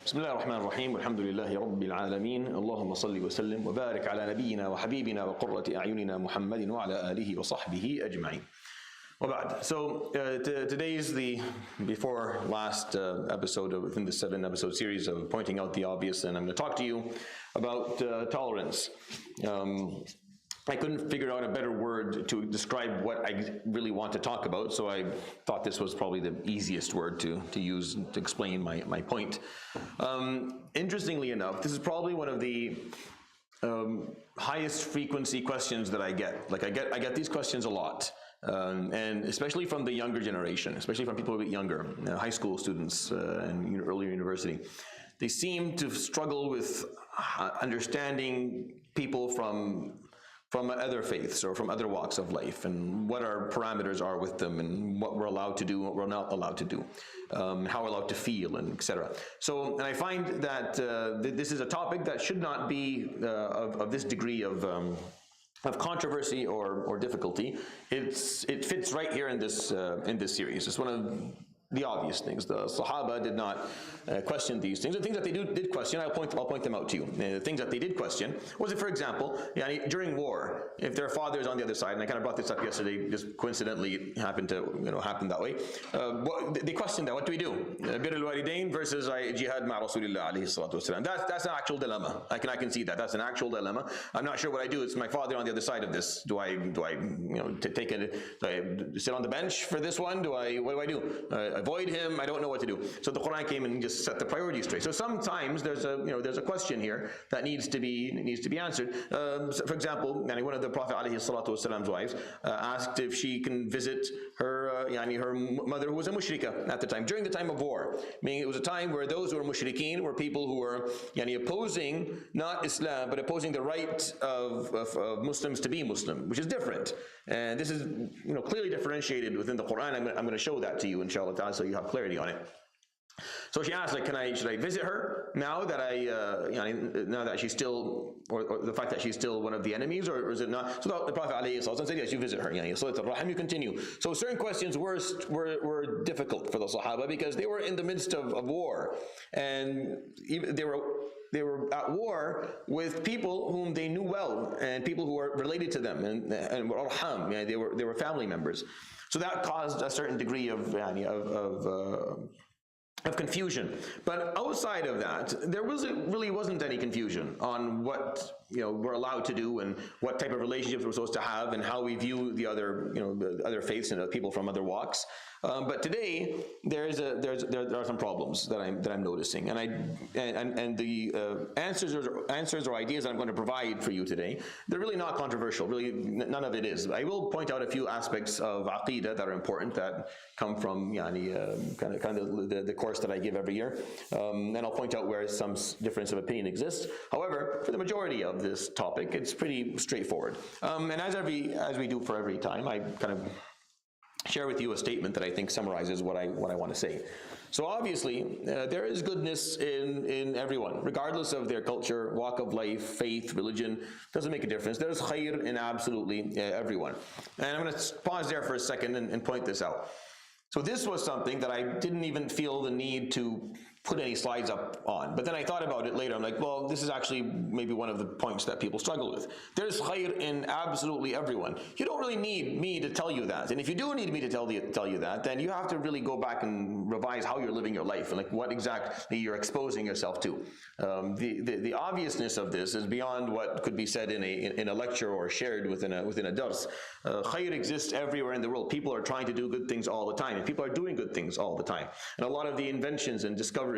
بسم الله الرحمن الرحيم والحمد لله رب العالمين اللهم صل وسلم وبارك على نبينا وحبيبنا وقرة أعيننا محمد وعلى آله وصحبه أجمعين. وبعد. So today is the before last episode within the 7-episode series of pointing out the obvious, and I'm going to talk to you about tolerance. I couldn't figure out a better word to describe what I really want to talk about, so I thought this was probably the easiest word to use to explain my point. Interestingly enough, this is probably one of the highest frequency questions that I get. Like I get these questions a lot, and especially from the younger generation, especially from people a bit younger, high school students and early university. They seem to struggle with understanding people from other faiths or from other walks of life, and what our parameters are with them, and what we're allowed to do, what we're not allowed to do, how we're allowed to feel, and etc. So, and I find that this is a topic that should not be of this degree of controversy or difficulty. It fits right here in this series. It's one of the obvious things. The Sahaba did not question these things. The things that they did question, I'll point them out to you. The things that they did question was, if, for example, during war, if their father is on the other side, and I kind of brought this up yesterday, just coincidentally it happened to happen that way. They questioned that. What do we do? Bir al-walidain versus jihad ma Rasulillah alayhi salatu wasalam. That's an actual dilemma. I can see that. That's an actual dilemma. I'm not sure what I do. It's my father on the other side of this. Do I take it? Do I sit on the bench for this one? What do I do? Avoid him? I don't know what to do. So the Quran came and just set the priorities straight. So sometimes there's a question here that needs to be answered. For example, one of the Prophet ﷺ's wives asked if she can visit her her mother, who was a mushrika at the time, during the time of war. Meaning it was a time where those who were mushrikeen were people who were opposing not Islam, but opposing the right of Muslims to be Muslim, which is different. And this is clearly differentiated within the Quran. I'm going to show that to you, inshallah, so you have clarity on it. So she asked, should I visit her now that now that she's still, or the fact that she's still one of the enemies, or is it not? So the Prophet ﷺ said, yes, you visit her. You continue. So certain questions were difficult for the Sahaba because they were in the midst of war, and they were at war with people whom they knew well, and people who were related to them, and were arham, they were family members. So that caused a certain degree of confusion. But outside of that, there really wasn't any confusion on what we're allowed to do, and what type of relationships we're supposed to have, and how we view the other faiths and people from other walks. But today there are some problems that I'm noticing, and the answers or ideas that I'm going to provide for you today, they're really not controversial. Really, none of it is. I will point out a few aspects of aqeedah that are important, that come from kind of the course that I give every year, and I'll point out where some difference of opinion exists. However, for the majority of this topic, it's pretty straightforward. And as we do for every time, I kind of share with you a statement that I think summarizes what I want to say. So obviously, there is goodness in everyone, regardless of their culture, walk of life, faith, religion. Doesn't make a difference. There's khair in absolutely everyone. And I'm going to pause there for a second and point this out. So this was something that I didn't even feel the need to put any slides up on. But then I thought about it later. I'm like, well, this is actually maybe one of the points that people struggle with. There's khair in absolutely everyone. You don't really need me to tell you that. And if you do need me to tell you that, then you have to really go back and revise how you're living your life, and like what exactly you're exposing yourself to. The obviousness of this is beyond what could be said in a lecture or shared within a dars. Khair exists everywhere in the world. People are trying to do good things all the time, and people are doing good things all the time. And a lot of the inventions and discoveries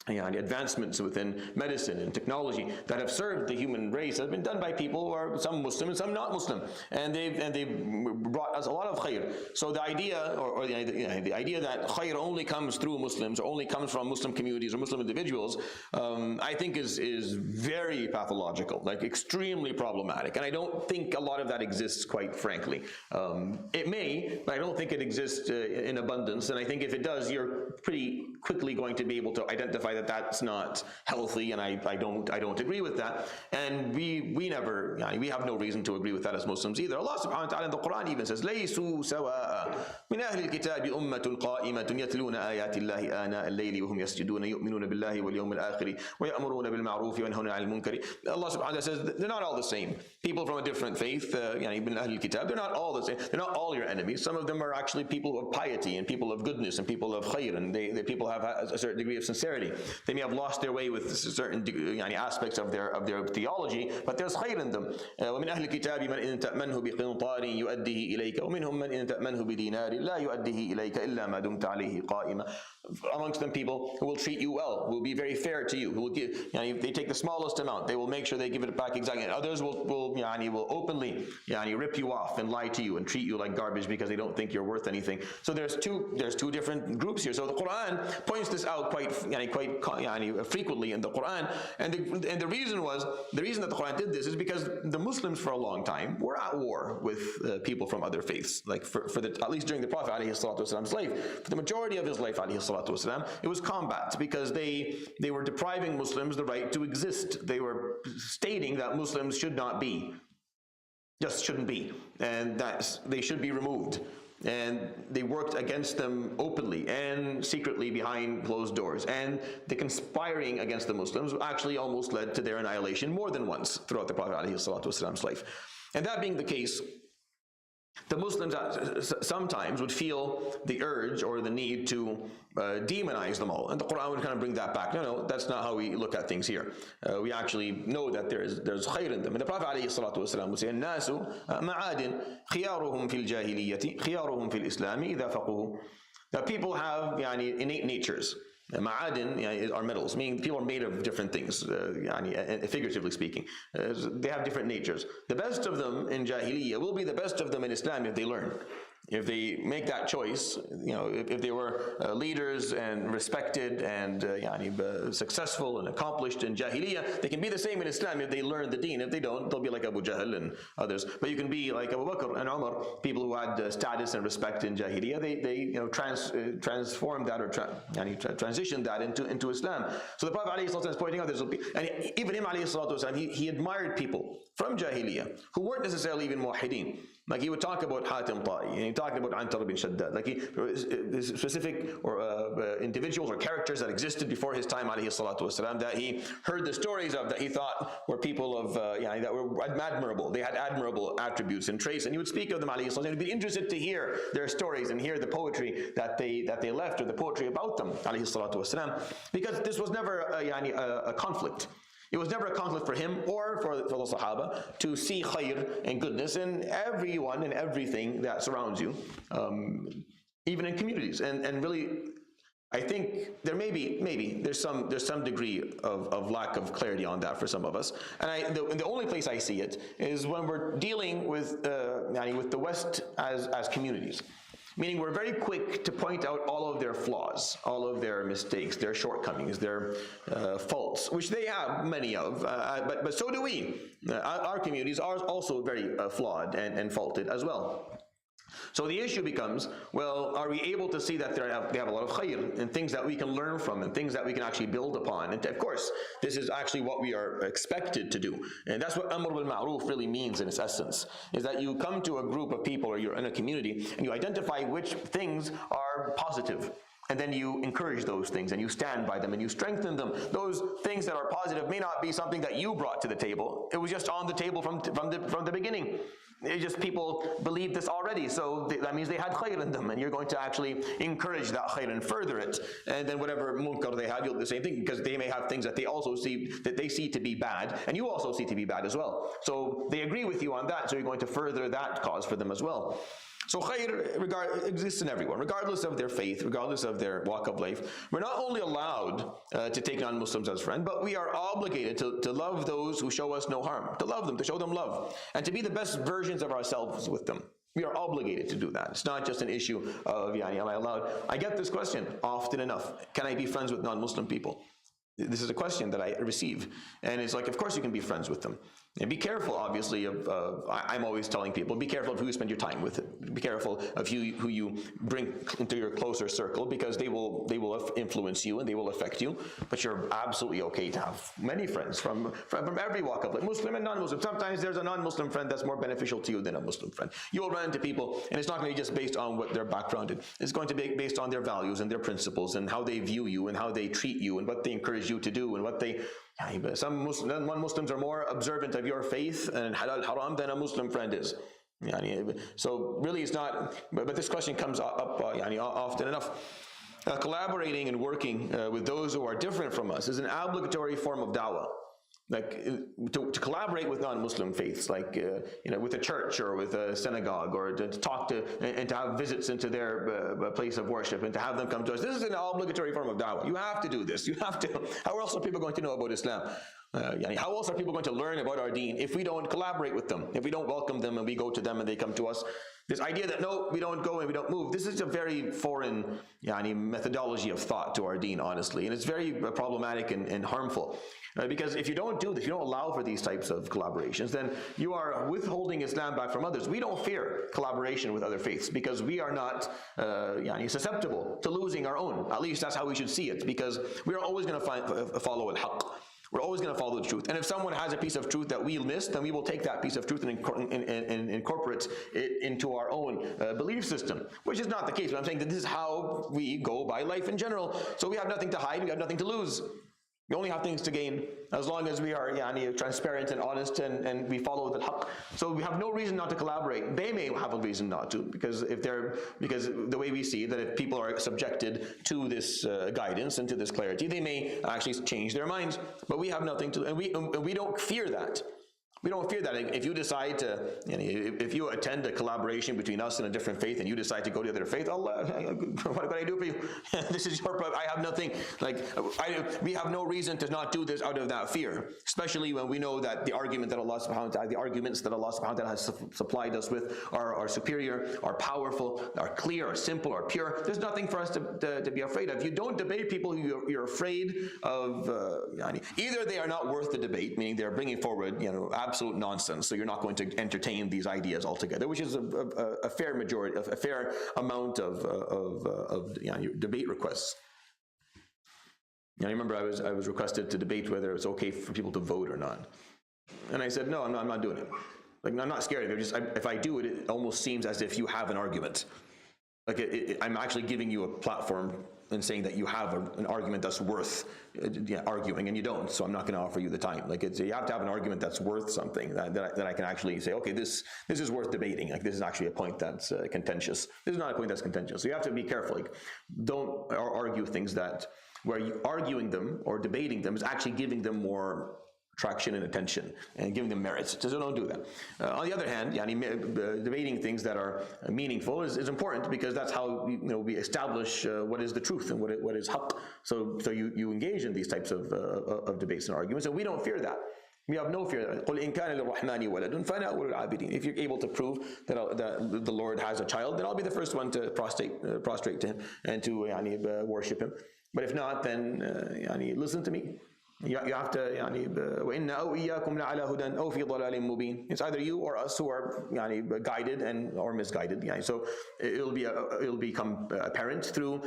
and advancements within medicine and technology that have served the human race have been done by people who are some Muslim and some not Muslim, and they've brought us a lot of khair. So the idea, or the idea that khair only comes through Muslims, or only comes from Muslim communities or Muslim individuals, I think is very pathological, like extremely problematic. And I don't think a lot of that exists, quite frankly. It may, but I don't think it exists in abundance. And I think if it does, you're pretty quickly going to be able to identify identify that that's not healthy, and I don't agree with that. And we never, we have no reason to agree with that as Muslims either. Allah subhanahu wa ta'ala in the Quran even says, لَيْسُوا سَوَاءً مِنْ أَهْلِ الْكِتَابِ أُمَّةٌ قَائِمَةٌ يَتْلُونَ آيَاتِ اللَّهِ آنَاءَ اللَّيْلِ وَهُمْ يَسْجُدُونَ يُؤْمِنُونَ بِاللَّهِ وَالْيَوْمِ الْآخِرِ وَيَأْمُرُونَ بِالْمَعْرُوفِ وَيَنْهَوْنَ عَنِ الْمُنكَرِ. Allah subhanahu wa ta'ala says they're not all the same. People from a different faith, ibn Ahl al-Kitab, they're not all the same. They're not all your enemies. Some of them are actually people of piety and people of goodness and people of khayr, and they people have a certain degree of sincerity. They may have lost their way with certain aspects of their theology, but there's khayr in them. وَمِنْ أَهْلِ الْكِتَابِ مَنْ إِنْ تَأْمَنْهُ بِقِنْطَارٍ يُؤَدِّهِ إِلَيْكَ وَمِنْهُمْ مَنْ إِنْ تَأْمَنْهُ بِدِينَارٍ لَا يُؤَدِّهِ إِلَيْكَ إِلَّا مَا دُمْتَ عَلَيْهِ قَائِمًا. Amongst them people who will treat you well, who will be very fair to you, who will give, if they take the smallest amount, they will make sure they give it back exactly. Others will openly rip you off and lie to you and treat you like garbage because they don't think you're worth anything. So there's two different groups here. So the Quran points this out quite frequently in the Quran, and the reason that the Quran did this is because the Muslims for a long time were at war with people from other faiths, like at least during the Prophet ﷺ's life. For the majority of his life ﷺ, it was combat, because they were depriving Muslims the right to exist. They were stating that Muslims shouldn't be, and that they should be removed. And they worked against them openly and secretly behind closed doors. And the conspiring against the Muslims actually almost led to their annihilation more than once throughout the Prophet ﷺ's life. And that being the case, the Muslims sometimes would feel the urge or the need to demonize them all, and the Quran would kind of bring that back. No, that's not how we look at things here. We actually know that there's khayr in them. And the Prophet ﷺ would say, الناس معادن خيارهم في الجاهلية خيارهم في الإسلام إذا فقهوا. That people have innate natures. Ma'adin are metals, meaning people are made of different things, figuratively speaking. They have different natures. The best of them in Jahiliyyah will be the best of them in Islam if they learn. If they make that choice, if they were leaders and respected and successful and accomplished in Jahiliyyah, they can be the same in Islam if they learn the deen. If they don't, they'll be like Abu Jahl and others. But you can be like Abu Bakr and Umar, people who had status and respect in Jahiliyyah. They transformed that or transitioned that into Islam. So the Prophet ﷺ is pointing out and even him ﷺ, he admired people from Jahiliyyah who weren't necessarily even muwahideen. Like he would talk about Hatim Ta'i, and he talked about Antar bin Shaddad, like specific individuals or characters that existed before his time, ﷺ, that he heard the stories of, that he thought were people of, that were admirable. They had admirable attributes and traits, and he would speak of them, ﷺ, and he'd be interested to hear their stories and hear the poetry that they left, or the poetry about them, ﷺ, because this was never a conflict. It was never a conflict for him or for the Sahaba to see khayr and goodness in everyone and everything that surrounds you, even in communities. And really, I think there there's some degree of lack of clarity on that for some of us. And the only place I see it is when we're dealing with the West as communities. Meaning we're very quick to point out all of their flaws, all of their mistakes, their shortcomings, their faults, which they have many of, but so do we. Our communities are also very flawed and faulted as well. So the issue becomes, well, are we able to see that they have a lot of khayr and things that we can learn from and things that we can actually build upon? And of course, this is actually what we are expected to do. And that's what Amr bil Ma'ruf really means in its essence, is that you come to a group of people or you're in a community and you identify which things are positive. And then you encourage those things and you stand by them and you strengthen them. Those things that are positive may not be something that you brought to the table. It was just on the table from the beginning. It's just people believed this already, so that means they had khayr in them, and you're going to actually encourage that khayr and further it. And then whatever munkar they have, you'll do the same thing, because they may have things that they also see to be bad, and you also see to be bad as well. So they agree with you on that, so you're going to further that cause for them as well. So khayr exists in everyone, regardless of their faith, regardless of their walk of life. We're not only allowed to take non-Muslims as friends, but we are obligated to love those who show us no harm, to love them, to show them love, and to be the best versions of ourselves with them. We are obligated to do that. It's not just an issue of, am I allowed? I get this question often enough. Can I be friends with non-Muslim people? This is a question that I receive. And it's like, of course you can be friends with them. And be careful, obviously, I'm always telling people, be careful of who you spend your time with. Be careful of who you bring into your closer circle, because they will influence you and they will affect you. But you're absolutely okay to have many friends from every walk of life, Muslim and non-Muslim. Sometimes there's a non-Muslim friend that's more beneficial to you than a Muslim friend. You will run into people, and it's not going to be just based on what their background is. It's going to be based on their values and their principles and how they view you and how they treat you and what they encourage you to do and what they... non-Muslims are more observant of your faith and halal haram than a Muslim friend is. So really it's not, but this question comes up often enough. Collaborating and working with those who are different from us is an obligatory form of da'wah. Like to collaborate with non-Muslim faiths, like with a church or with a synagogue, or to talk to and to have visits into their place of worship and to have them come to us. This is an obligatory form of da'wah. You have to do this. You have to. How else are people going to know about Islam? How else are people going to learn about our deen if we don't collaborate with them? If we don't welcome them and we go to them and they come to us? This idea that no, we don't go and we don't move, this is a very foreign methodology of thought to our deen, honestly, and it's very problematic and harmful. Because if you don't do this, you don't allow for these types of collaborations, then you are withholding Islam back from others. We don't fear collaboration with other faiths because we are not susceptible to losing our own. At least that's how we should see it, because we are always going to follow al-haqq. We're always going to follow the truth. And if someone has a piece of truth that we missed, then we will take that piece of truth and incorporate it into our own belief system, which is not the case. But I'm saying that this is how we go by life in general. So we have nothing to hide, we have nothing to lose. We only have things to gain as long as we are transparent and honest and we follow the haqq. So we have no reason not to collaborate. They may have a reason not to, because the way we see that if people are subjected to this guidance and to this clarity, they may actually change their minds. But we have nothing to, and we don't fear that. We don't fear that. If you decide to, if you attend a collaboration between us and a different faith and you decide to go to the other faith, Allah, what can I do for you? This is your problem. I have nothing, we have no reason to not do this out of that fear, especially when we know that the arguments that Allah subhanahu wa ta'ala has supplied us with are superior, are powerful, are clear, are simple, are pure. There's nothing for us to be afraid of. You don't debate people who you're afraid of, either they are not worth the debate, meaning they're bringing forward, absolute nonsense, so you're not going to entertain these ideas altogether, which is a fair majority, a fair amount of debate requests. I remember I was requested to debate whether it's okay for people to vote or not, and I said no, I'm not doing it. I'm not scared of it. If I do it, it almost seems as if you have an argument. I'm actually giving you a platform and saying that you have an argument that's worth arguing, and you don't, so I'm not going to offer you the time. You have to have an argument that's worth something that I can actually say, okay, this is worth debating. This is actually a point that's contentious. This is not a point that's contentious. So you have to be careful. Don't argue things where you arguing them or debating them is actually giving them more traction and attention and giving them merits. So don't do that. On the other hand, debating things that are meaningful is important, because that's how we establish what is the truth and what is haqq. So you engage in these types of debates and arguments, and we don't fear that. We have no fear. If you're able to prove that the Lord has a child, then I'll be the first one to prostrate to him and to worship him. But if not, then listen to me. You have to, it's either you or us who are guided or misguided. So it'll become apparent through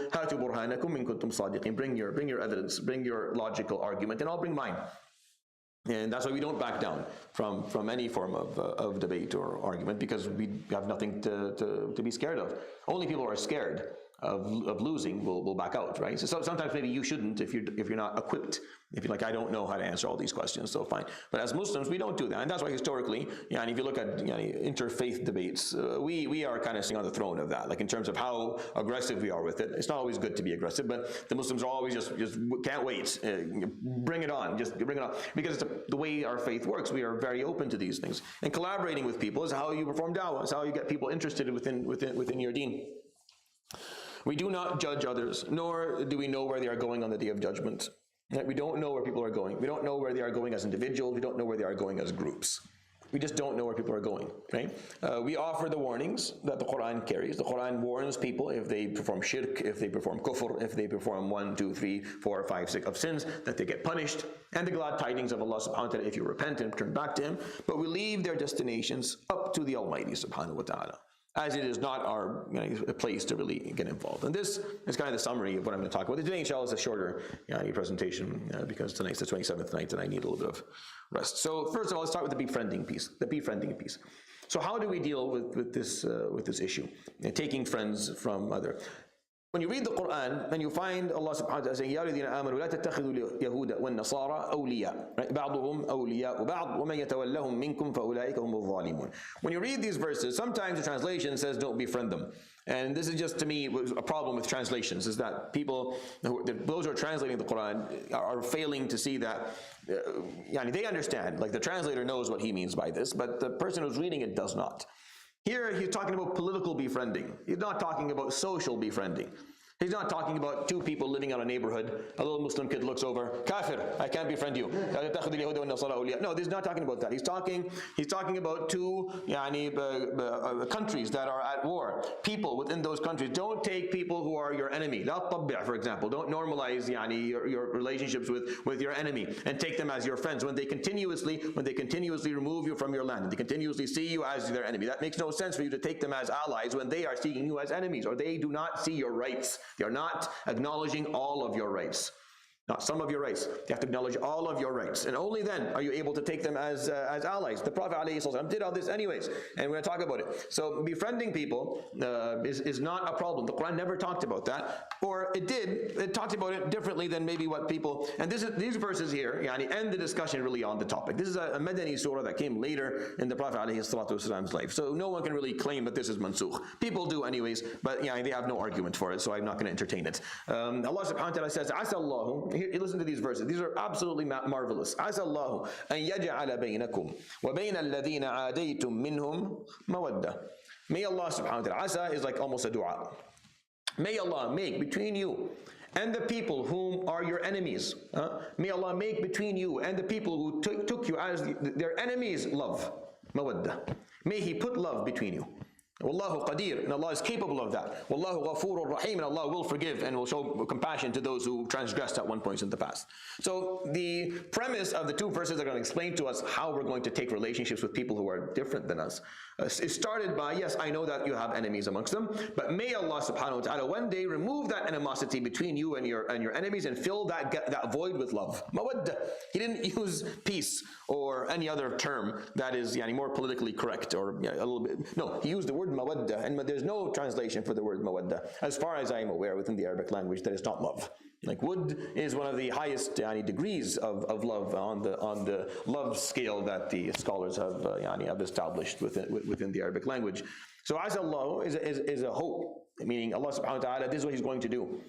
bring your evidence, bring your logical argument, and I'll bring mine. And that's why we don't back down from any form of debate or argument, because we have nothing to be scared of. Only people who are scared of losing will back out, right? So sometimes maybe you shouldn't if you're not equipped. If you're like, I don't know how to answer all these questions, so fine. But as Muslims, we don't do that, and that's why historically, and if you look at interfaith debates, we are kind of sitting on the throne of that. In terms of how aggressive we are with it, it's not always good to be aggressive, but the Muslims are always just can't wait, bring it on, just bring it on, because it's the way our faith works. We are very open to these things, and collaborating with people is how you perform da'wah. It's how you get people interested within your deen. We do not judge others, nor do we know where they are going on the Day of Judgment. We don't know where people are going. We don't know where they are going as individuals. We don't know where they are going as groups. We just don't know where people are going, right? We offer the warnings that the Quran carries. The Quran warns people if they perform shirk, if they perform kufr, if they perform 1, 2, 3, 4, 5, 6 of sins, that they get punished, and the glad tidings of Allah subhanahu wa ta'ala if you repent and turn back to Him. But we leave their destinations up to the Almighty subhanahu wa ta'ala, as it is not our place to really get involved. And this is kind of the summary of what I'm going to talk about. Today, inshallah, is a shorter presentation because tonight's the 27th night and I need a little bit of rest. So first of all, let's start with the befriending piece. The befriending piece. So how do we deal with this issue? Taking friends from other. When you read the Quran and you find Allah subhanahu wa ta'ala saying, يَا الَّذِينَ آمَنُوا لَا تَتَّخِذُوا الْيَهُودَ وَالنَّصَارَى أَوْلِيَاءَ, right? بَعْضُهُمْ أَوْلِيَاءُ بَعْضٍ وَمَنْ يَتَوَلَّهُمْ مِنْكُمْ فَأُولَٰئِكَ هُمُ الظَّالِمُونَ. When you read these verses, sometimes the translation says don't befriend them. And this is just, to me, a problem with translations, is that people, those who are translating the Quran are failing to see that, they understand, like the translator knows what he means by this, but the person who's reading it does not. Here he's talking about political befriending. He's not talking about social befriending. He's not talking about two people living in a neighborhood. A little Muslim kid looks over, Kafir, I can't befriend you. No, this is not talking about that. He's talking about two countries that are at war. People within those countries. Don't take people who are your enemy. La tabbi', for example. Don't normalize your relationships with your enemy and take them as your friends when they continuously remove you from your land, and they continuously see you as their enemy. That makes no sense for you to take them as allies when they are seeing you as enemies, or they do not see your rights. They are not acknowledging all of your rights. Not some of your rights. You have to acknowledge all of your rights. And only then are you able to take them as allies. The Prophet ﷺ did all this anyways, and we're going to talk about it. So befriending people is not a problem. The Quran never talked about that. Or it did. It talked about it differently than maybe what people... And these verses here end the discussion really on the topic. This is a Madani surah that came later in the Prophet ﷺ's life. So no one can really claim that this is mansukh. People do anyways, but they have no argument for it, so I'm not going to entertain it. Allah subhanahu wa ta'ala says, Asa Allahu... Here, listen to these verses. These are absolutely marvelous. Asa Allahu an yaj'ala bainakum wa bayna alladhina aadaytum minhum mawadda. May Allah subhanahu wa ta'ala, Asa is like almost a dua. May Allah make between you and the people whom are your enemies. May Allah make between you and the people who took you as their enemies love. Mawadda. May He put love between you. Wallahu qadir, and Allah is capable of that. Wallahu ghafurur rahim, and Allah will forgive and will show compassion to those who transgressed at one point in the past. So the premise of the two verses are going to explain to us how we're going to take relationships with people who are different than us. It started by, yes, I know that you have enemies amongst them, but may Allah subhanahu wa ta'ala one day remove that animosity between you and your enemies and fill that void with love. Mawadda. He didn't use peace or any other term that is more politically correct or a little bit. No, he used the word mawadda, and there's no translation for the word mawadda, as far as I am aware, within the Arabic language, that is not love. Like wood is one of the highest degrees of love on the love scale that the scholars have established within the Arabic language. So Asa Allah is a hope, meaning Allah subhanahu wa ta'ala, this is what He's going to do.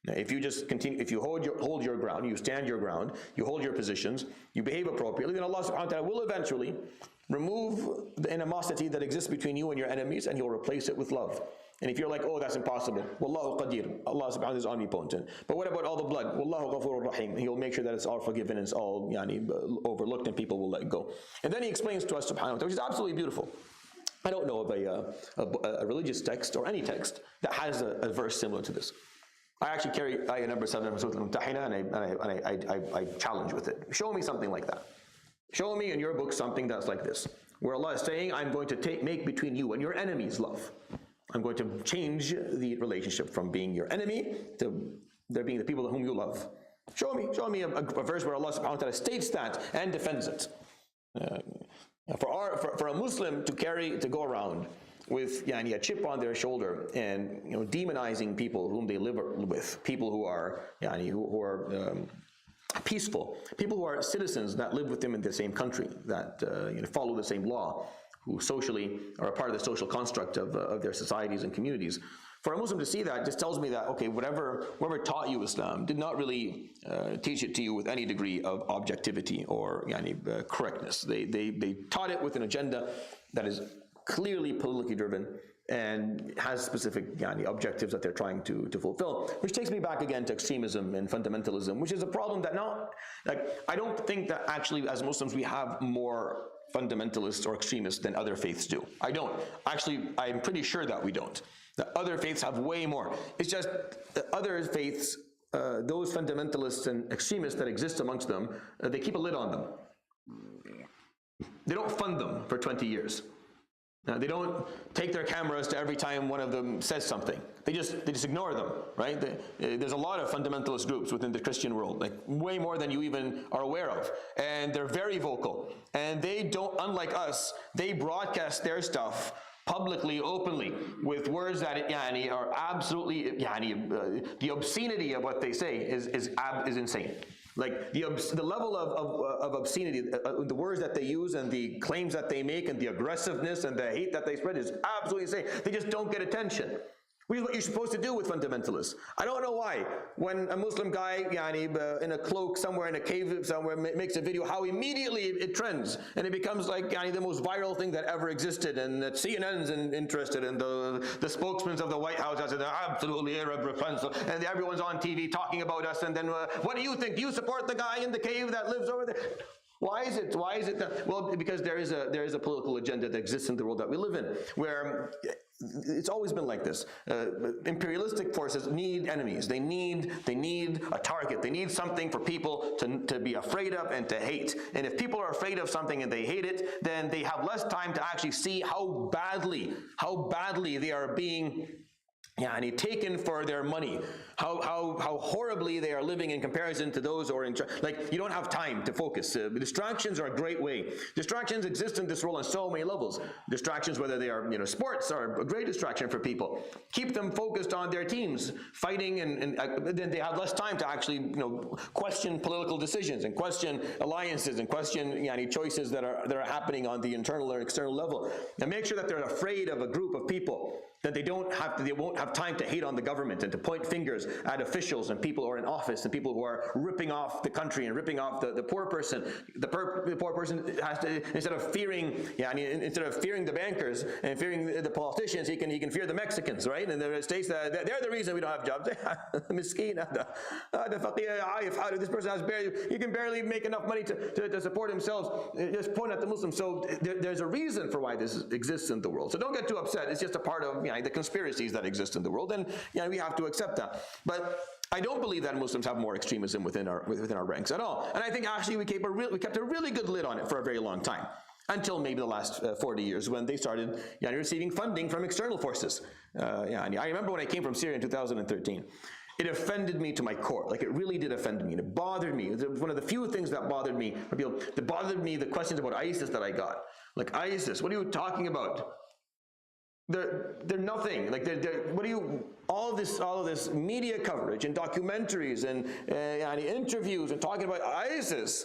If you just continue, if you hold your ground, you stand your ground, you hold your positions, you behave appropriately, then Allah subhanahu wa ta'ala will eventually remove the animosity that exists between you and your enemies, and He'll replace it with love. And if you're like, oh, that's impossible, Wallahu qadir, Allah subhanahu wa ta'ala is omnipotent. But what about all the blood? Wallahu ghafurur rahim. He'll make sure that it's all forgiven and it's all overlooked, and people will let it go. And then He explains to us subhanahu wa ta'ala, which is absolutely beautiful. I don't know of a religious text or any text that has a verse similar to this. I actually carry ayah number 7 of Surah Al-Mumtahina, and I challenge with it. Show me something like that. Show me in your book something that's like this, where Allah is saying, I'm going to make between you and your enemies love. I'm going to change the relationship from being your enemy to there being the people whom you love. Show me a verse where Allah subhanahu wa ta'ala states that and defends it. For a Muslim to go around with a chip on their shoulder and demonizing people whom they live with, people who are peaceful, people who are citizens that live with them in the same country, that follow the same law, who socially are a part of the social construct of their societies and communities. For a Muslim to see that just tells me that, okay, whoever taught you Islam did not really teach it to you with any degree of objectivity or correctness. They taught it with an agenda that is clearly politically driven and has specific objectives that they're trying to fulfill, which takes me back again to extremism and fundamentalism, which is a problem that I don't think that actually as Muslims we have more fundamentalists or extremists than other faiths do. I don't. Actually, I'm pretty sure that we don't. The other faiths have way more. It's just the other faiths, those fundamentalists and extremists that exist amongst them, they keep a lid on them. They don't fund them for 20 years. They don't take their cameras to every time one of them says something. They just ignore them, right? There's a lot of fundamentalist groups within the Christian world, like way more than you even are aware of. And they're very vocal. And they don't, unlike us, they broadcast their stuff publicly, openly, with words that are absolutely, the obscenity of what they say is insane. Like the level of obscenity, the words that they use and the claims that they make and the aggressiveness and the hate that they spread is absolutely insane. They just don't get attention. Which is what you're supposed to do with fundamentalists. I don't know why. When a Muslim guy in a cloak somewhere in a cave somewhere makes a video, how immediately it trends and it becomes like the most viral thing that ever existed, and that CNN's interested, and the spokesmen of the White House are absolutely irrepressible, and everyone's on TV talking about us. And then what do you think? Do you support the guy in the cave that lives over there? Why is it? Why is it that? Well, because there is a political agenda that exists in the world that we live in, where it's always been like this. Imperialistic forces need enemies. They need a target. They need something for people to be afraid of and to hate. And if people are afraid of something and they hate it, then they have less time to actually see how badly they are being taken for their money, how horribly they are living in comparison to those who are in, like, you don't have time to focus. Distractions are a great way. Distractions exist in this world on so many levels. Distractions, whether they are, sports, are a great distraction for people. Keep them focused on their teams, fighting, and then they have less time to actually, question political decisions and question alliances and question choices that are happening on the internal or external level. And make sure that they're afraid of a group of people, that they won't have time to hate on the government and to point fingers at officials and people who are in office and people who are ripping off the country and ripping off the poor person. The poor person has to, instead of fearing the bankers and fearing the politicians, he can fear the Mexicans, right? And the states that they're the reason we don't have jobs. Miskin, this person he can barely make enough money to support himself. Just point at the Muslims. So there's a reason for why this exists in the world. So don't get too upset. It's just a part of the conspiracies that exist in the world, and we have to accept that. But I don't believe that Muslims have more extremism within our ranks at all. And I think actually we kept a really good lid on it for a very long time, until maybe the last 40 years, when they started receiving funding from external forces. I remember when I came from Syria in 2013. It offended me to my core. Like, it really did offend me, and it bothered me. It was one of the few things that bothered me. That bothered me, the questions about ISIS that I got. Like, ISIS, what are you talking about? They're nothing. Like, what do you? All of this media coverage and documentaries and interviews and talking about ISIS.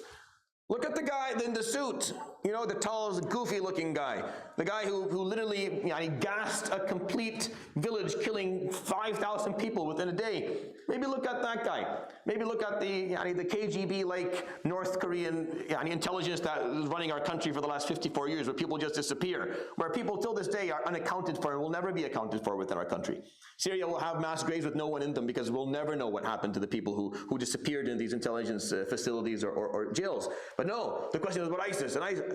Look at the guy in the suit. The tall, goofy-looking guy. The guy who literally he gassed a complete village, killing 5,000 people within a day. Maybe look at that guy. Maybe look at the KGB-like North Korean intelligence that is running our country for the last 54 years, where people just disappear, where people till this day are unaccounted for and will never be accounted for within our country. Syria will have mass graves with no one in them, because we'll never know what happened to the people who disappeared in these intelligence facilities or jails. But no, the question is about ISIS. And ISIS,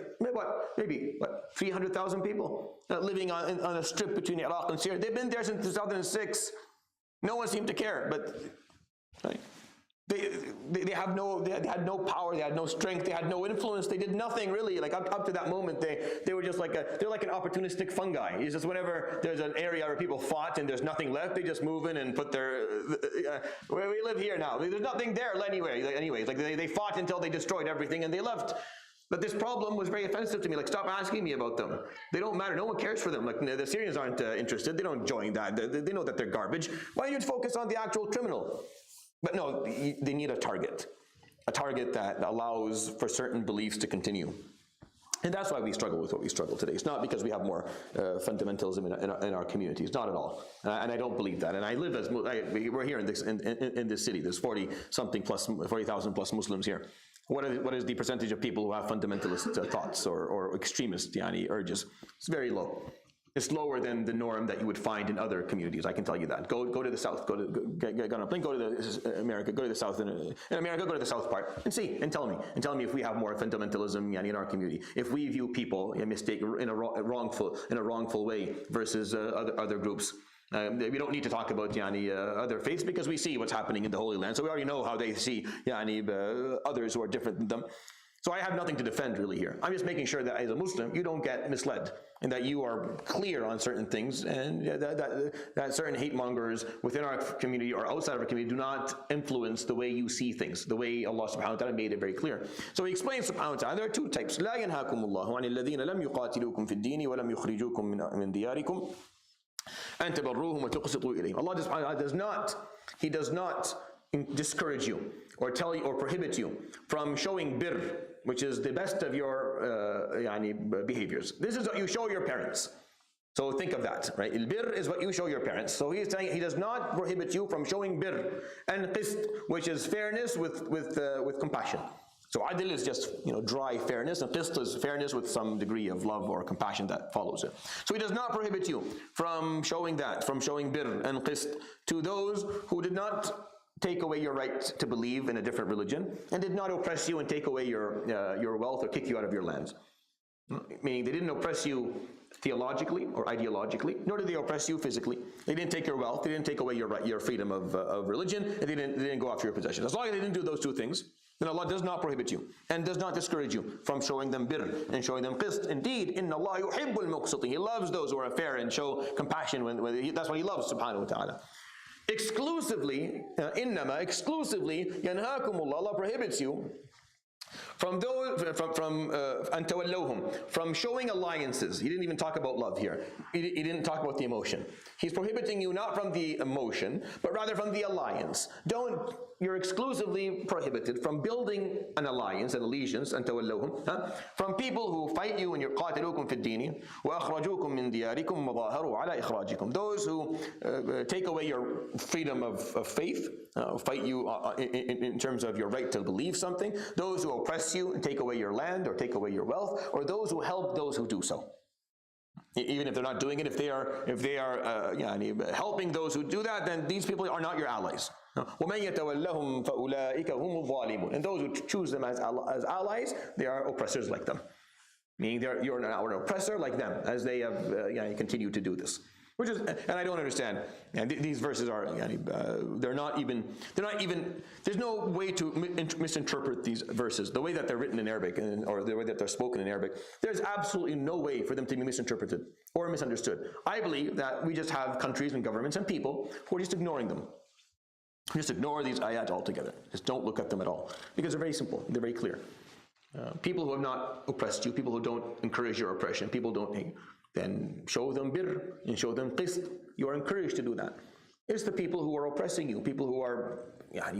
maybe 300,000 people living on a strip between Iraq and Syria. They've been there since 2006. No one seemed to care, but they had no power, they had no strength, they had no influence, they did nothing really. Like up to that moment, they were just they're like an opportunistic fungi. It's just whenever there's an area where people fought and there's nothing left, they just move in and put their where we live here now. There's nothing there anyways. Like they fought until they destroyed everything and they left. But this problem was very offensive to me. Like, stop asking me about them. They don't matter. No one cares for them. Like, the Syrians aren't interested. They don't join that. They know that they're garbage. Why don't you focus on the actual criminal? But no, they need a target that allows for certain beliefs to continue. And that's why we struggle with what we struggle today. It's not because we have more fundamentalism in our communities. Not at all. And I don't believe that. And I live we're here in this city. There's 40,000 plus Muslims here. What is the percentage of people who have fundamentalist thoughts or extremist urges? It's very low. It's lower than the norm that you would find in other communities. I can tell you that. Go to the south. Get on a plane. Go to America. Go to the south. In America, go to the south part and see and tell me if we have more fundamentalism in our community. If we view people in a wrongful way versus other groups. We don't need to talk about other faiths because we see what's happening in the Holy Land. So we already know how they see others who are different than them. So I have nothing to defend really here. I'm just making sure that as a Muslim, you don't get misled and that you are clear on certain things, and that certain hate mongers within our community or outside of our community do not influence the way you see things, the way Allah subhanahu wa ta'ala made it very clear. So he explains subhanahu wa ta'ala, there are two types. لا ينهاكم الله عن الذين لم يقاتلوكم في الدين ولم يخرجوكم من دياركم أن تبروهم وتقسطوا إليهم. Allah does not discourage you or tell you or prohibit you from showing birr, which is the best of your behaviors. This is what you show your parents. So think of that, right? Birr is what you show your parents. So he is saying he does not prohibit you from showing birr and qist, which is fairness with compassion. So adl is just dry fairness, and qist is fairness with some degree of love or compassion that follows it. So he does not prohibit you from showing that, from showing birr and qist to those who did not take away your right to believe in a different religion and did not oppress you and take away your wealth or kick you out of your lands. Meaning they didn't oppress you theologically or ideologically, nor did they oppress you physically. They didn't take your wealth, they didn't take away your freedom of religion, and they didn't go after your possessions. As long as they didn't do those two things, then Allah does not prohibit you and does not discourage you from showing them birr and showing them qist. Indeed, inna Allah yuhibbul muqsitin. He loves those who are fair and show compassion that's what He loves, subhanahu wa ta'ala. Exclusively, exclusively, yanhaakumullah, Allah prohibits you from from showing alliances. He didn't even talk about love here. He didn't talk about the emotion. He's prohibiting you not from the emotion, but rather from the alliance. You're exclusively prohibited from building an alliance, an allegiance, from people who fight you and you're قاتلوكم في الدين وأخرجوكم من دياركم وظاهروا على إخراجكم. Those who take away your freedom of faith, fight you in terms of your right to believe something, those who oppress you and take away your land or take away your wealth, or those who help those who do so. Even if they're not doing it, if they are helping those who do that, then these people are not your allies. وَمَنْ يَتَوَلَّهُمْ فَأُولَٰئِكَ هُمُ الظَّالِمُونَ. And those who choose them as allies, they are oppressors like them. Meaning you're an oppressor like them, as they have continue to do this. Which is, and I don't understand. And these verses are, they're not even. There's no way to misinterpret these verses. The way that they're written in Arabic, or the way that they're spoken in Arabic, there's absolutely no way for them to be misinterpreted or misunderstood. I believe that we just have countries and governments and people who are just ignoring them. Just ignore these ayat altogether. Just don't look at them at all, because they're very simple. They're very clear. People who have not oppressed you, people who don't encourage your oppression, people don't hate, then show them birr and show them qist. You are encouraged to do that. It's the people who are oppressing you, people who are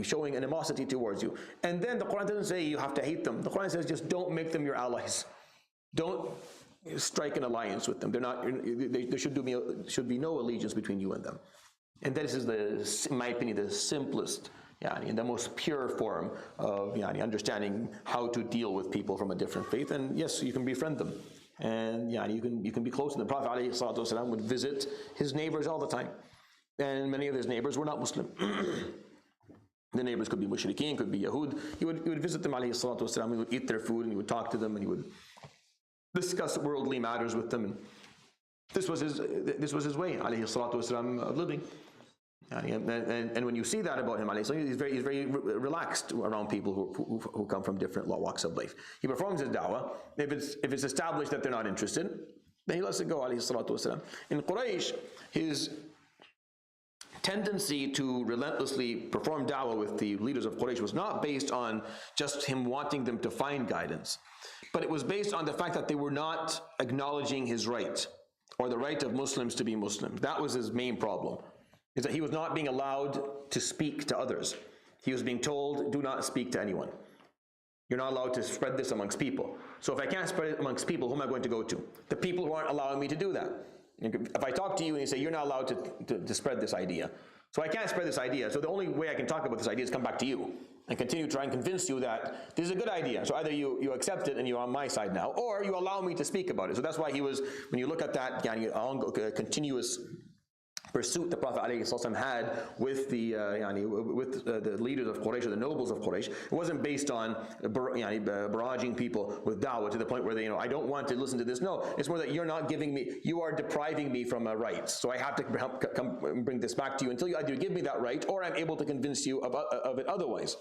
showing animosity towards you. And then the Quran doesn't say you have to hate them. The Quran says just don't make them your allies. Don't strike an alliance with them. There should be no allegiance between you and them. And this is, in my opinion, the simplest and the most pure form of understanding how to deal with people from a different faith. And yes, you can befriend them. And you can be close to them. The Prophet ﷺ would visit his neighbors all the time. And many of his neighbors were not Muslim. The neighbors could be mushrikeen, could be Yahud. He would visit them, ﷺ. He would eat their food and he would talk to them and he would discuss worldly matters with them. And this was his way, ﷺ, of living. And when you see that about him, he's very relaxed around people who come from different walks of life. He performs his da'wah. If it's established that they're not interested, then he lets it go, In Quraysh, his tendency to relentlessly perform da'wah with the leaders of Quraysh was not based on just him wanting them to find guidance, but it was based on the fact that they were not acknowledging his right, or the right of Muslims to be Muslim. That was his main problem. Is that he was not being allowed to speak to others. He was being told, do not speak to anyone. You're not allowed to spread this amongst people. So if I can't spread it amongst people, who am I going to go to? The people who aren't allowing me to do that. If I talk to you and you say, you're not allowed to spread this idea. So I can't spread this idea. So the only way I can talk about this idea is come back to you. and continue to try and convince you that this is a good idea. So either you accept it and you're on my side now, or you allow me to speak about it. So that's why he was, when you look at that continuous pursuit the Prophet ﷺ had with the leaders of Quraysh, or the nobles of Quraysh, it wasn't based on barraging people with da'wah to the point where they, I don't want to listen to this. No, it's more that you're not giving me, you are depriving me from a right. So I have to come bring this back to you until you either give me that right or I'm able to convince you of it otherwise.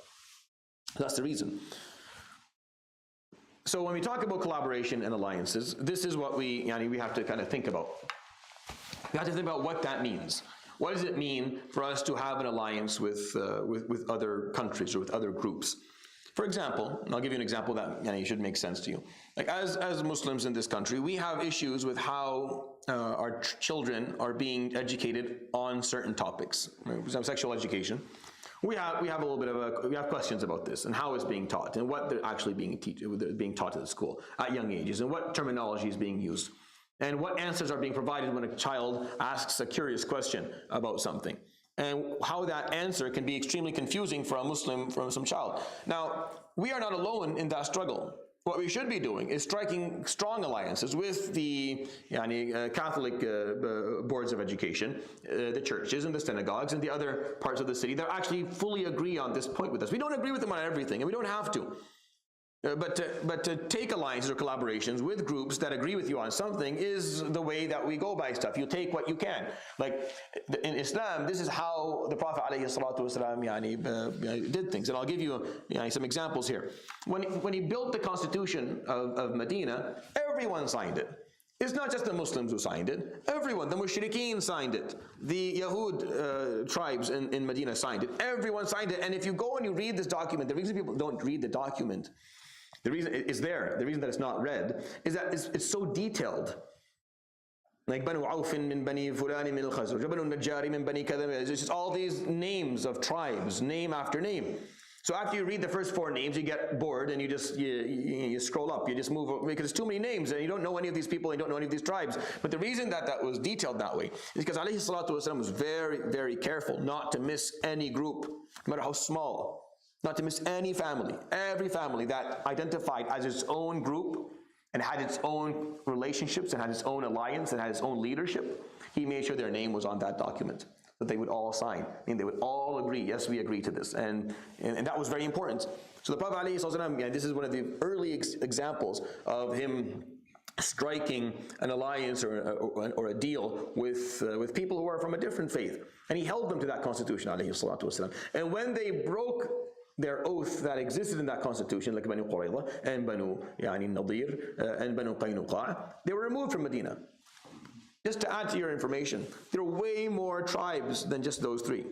That's the reason. So when we talk about collaboration and alliances, this is what we have to kind of think about. We have to think about what that means. What does it mean for us to have an alliance with other countries or with other groups? For example, and I'll give you an example that should make sense to you. Like as Muslims in this country, we have issues with how our children are being educated on certain topics. For example, sexual education. We have a little bit of we have questions about this and how it's being taught and what they're actually being taught at the school at young ages and what terminology is being used. And what answers are being provided when a child asks a curious question about something, and how that answer can be extremely confusing for a Muslim, for some child. Now, we are not alone in that struggle. What we should be doing is striking strong alliances with the Catholic boards of education, the churches and the synagogues and the other parts of the city that actually fully agree on this point with us. We don't agree with them on everything, and we don't have to. But to take alliances or collaborations with groups that agree with you on something is the way that we go by stuff. You take what you can. Like in Islam, this is how the Prophet ﷺ did things. And I'll give you some examples here. When he built the constitution of Medina, everyone signed it. It's not just the Muslims who signed it. Everyone, the Mushrikeen signed it. The Yahud tribes in Medina signed it. Everyone signed it. And if you go and you read this document, the reason people don't read the document, the reason it's there, the reason that it's not read, is that it's so detailed. Like Banu Awfin min Bani Fulani min al-Khazraj, Banu Najjari min Bani Kadam. It's just all these names of tribes, name after name. So after you read the first 4 names, you get bored and you scroll up, you just move, because there's too many names and you don't know any of these people, and you don't know any of these tribes. But the reason that was detailed that way is because alayhi salatu wasalam was very, very careful not to miss any group, no matter how small, not to miss any family. Every family that identified as its own group and had its own relationships and had its own alliance and had its own leadership, he made sure their name was on that document, that they would all sign. I mean, they would all agree, yes, we agree to this. And that was very important. So the Prophet ﷺ, this is one of the early examples of him striking an alliance or a deal with people who are from a different faith. And he held them to that constitution, ﷺ. And when they broke their oath that existed in that constitution, like Banu Qurayza and Banu Nadir and Banu Qaynuqa, they were removed from Medina. Just to add to your information, there are way more tribes than just those 3.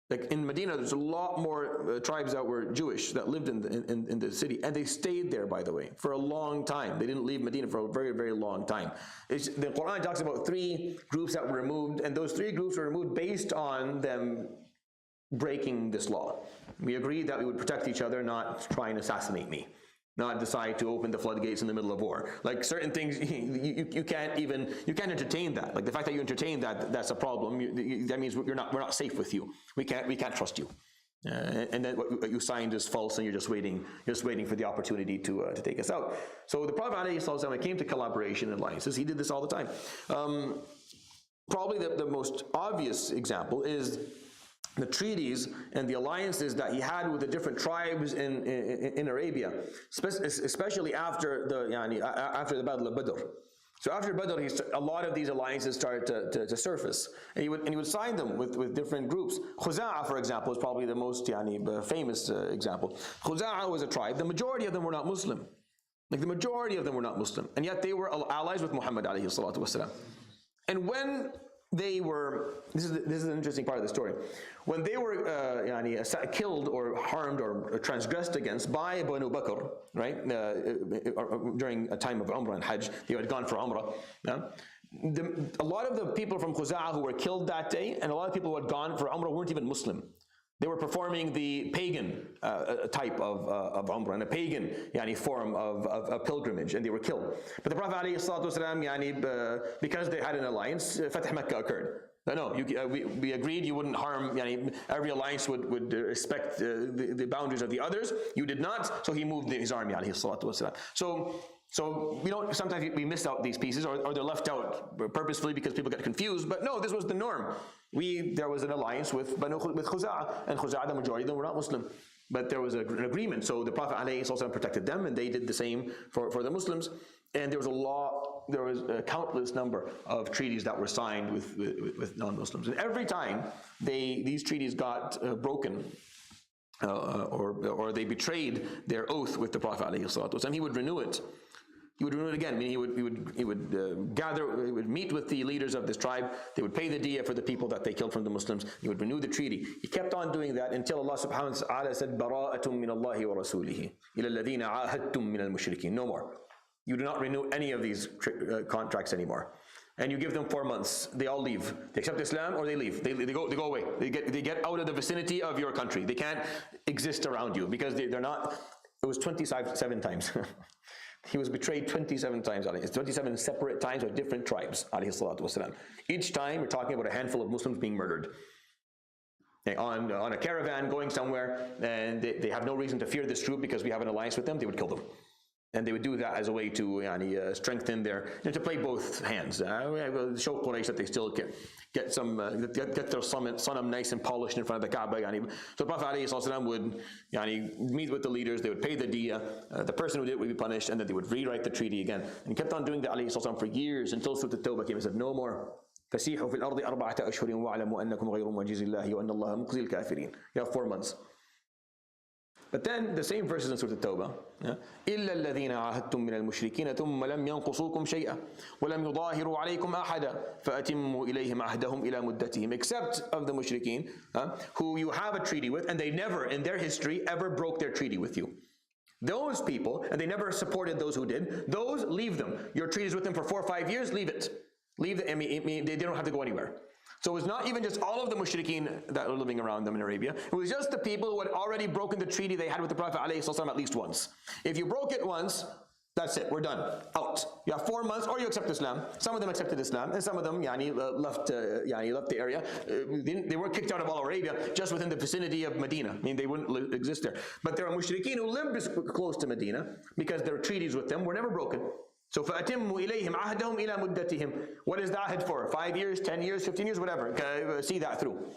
Like in Medina, there's a lot more tribes that were Jewish that lived in the city, and they stayed there, by the way, for a long time. They didn't leave Medina for a very, very long time. The Quran talks about 3 groups that were removed, and those 3 groups were removed based on them breaking this law. We agreed that we would protect each other, not try and assassinate me, not decide to open the floodgates in the middle of war. Like certain things, you can't entertain that. Like the fact that you entertain that's a problem. That means we're not safe with you. We can't trust you. And then what you signed is false, and you're just waiting for the opportunity to take us out. So the Prophet ﷺ, when it came to collaboration and alliances, he did this all the time. Probably the most obvious example is the treaties and the alliances that he had with the different tribes in Arabia, especially after the Battle of Badr. So after Badr, a lot of these alliances started to surface, and he would sign them with different groups. Khuza'a, for example, is probably the most famous example. Khuza'a was a tribe. The majority of them were not Muslim. Like the majority of them were not Muslim, and yet they were allies with Muhammad alayhi salatu wasalam. And when they were, this is an interesting part of the story. When they were killed or harmed or transgressed against by Banu Bakr, right, during a time of Umrah and Hajj, they had gone for Umrah. A lot of the people from Khuza'a who were killed that day, and a lot of people who had gone for Umrah weren't even Muslim. They were performing the pagan type of Umrah, and a pagan form of pilgrimage, and they were killed. But the Prophet ﷺ, because they had an alliance, Fatih Makkah occurred. No, we agreed you wouldn't harm. Every alliance would respect the boundaries of the others. You did not, so he moved his army. Alayhi salatu wasalam. So we don't. Sometimes we miss out these pieces, or they're left out purposefully because people get confused. But no, this was the norm. There was an alliance with Khuza'ah, and Khuza'ah, the majority of them were not Muslim. But there was an agreement. So the Prophet ﷺ protected them, and they did the same for the Muslims. And there was a countless number of treaties that were signed with non-Muslims. And every time these treaties got broken, or they betrayed their oath with the Prophet ﷺ, he would renew it. He would renew it again. I mean, he would meet with the leaders of this tribe. They would pay the diya for the people that they killed from the Muslims. He would renew the treaty. He kept on doing that until Allah subhanahu wa ta'ala said, "Bara'atum min Allahi wa rasulihi ila alladhina ahadtum min al-mushrikeen." No more. You do not renew any of these contracts anymore. And you give them 4 months. They all leave. They accept Islam or they leave. They go away. They get out of the vicinity of your country. They can't exist around you because they're not. It was 27 times. He was betrayed 27 times. It's 27 separate times with different tribes. Each time we're talking about a handful of Muslims being murdered. On a caravan going somewhere, and they have no reason to fear this troop because we have an alliance with them, they would kill them. And they would do that as a way to strengthen to play both hands. Show Quraysh that they still get their sanam nice and polished in front of the Kaaba. So the Prophet ﷺ would meet with the leaders. They would pay the diya. The person who did it would be punished, and then they would rewrite the treaty again. And he kept on doing that ﷺ for years until Surah At-Tawbah came and said, "No more. فَسِيحُوا فِي الْأَرْضِ أَرْبَعَةَ أَشْهُرٍ وَاعْلَمُوا أَنَّكُمْ غَيْرُ مُعْجِزِ اللَّهِ وَأَنَّ اللَّهَ مُخْزِي الْكَافِرِينَ." You have 4 months. But then the same verses in Surah At-Tawbah, إِلَّا الَّذِينَ عَاهَدتُّم مِّنَ الْمُشْرِكِينَ ثُمَّ لَمْ يَنقُصُوكُمْ شَيْئًا وَلَمْ يُظَاهِرُوا عَلَيْكُمْ أَحَدًا فَأَتِمُّوا إِلَيْهِمْ عَهْدَهُمْ إِلَى مُدَّتِهِمْ. Except of the mushrikeen, who you have a treaty with, and they never in their history ever broke their treaty with you. Those people, and they never supported those who did, those, leave them. Your treaty is with them for 4 or 5 years, leave it. Leave it. I mean, they don't have to go anywhere. So it was not even just all of the mushrikeen that were living around them in Arabia. It was just the people who had already broken the treaty they had with the Prophet ﷺ at least once. If you broke it once, that's it, we're done, out. You have 4 months, or you accept Islam. Some of them accepted Islam, and some of them left the area. They weren't kicked out of all Arabia, just within the vicinity of Medina. I mean, they wouldn't exist there. But there are mushrikeen who lived close to Medina because their treaties with them were never broken. So فَأَتِمُّوا إِلَيْهِمْ عَهْدَهُمْ إِلَى مُدَّتِهِمْ. What is the ahd for? 5 years, 10 years, 15 years, whatever. See that through.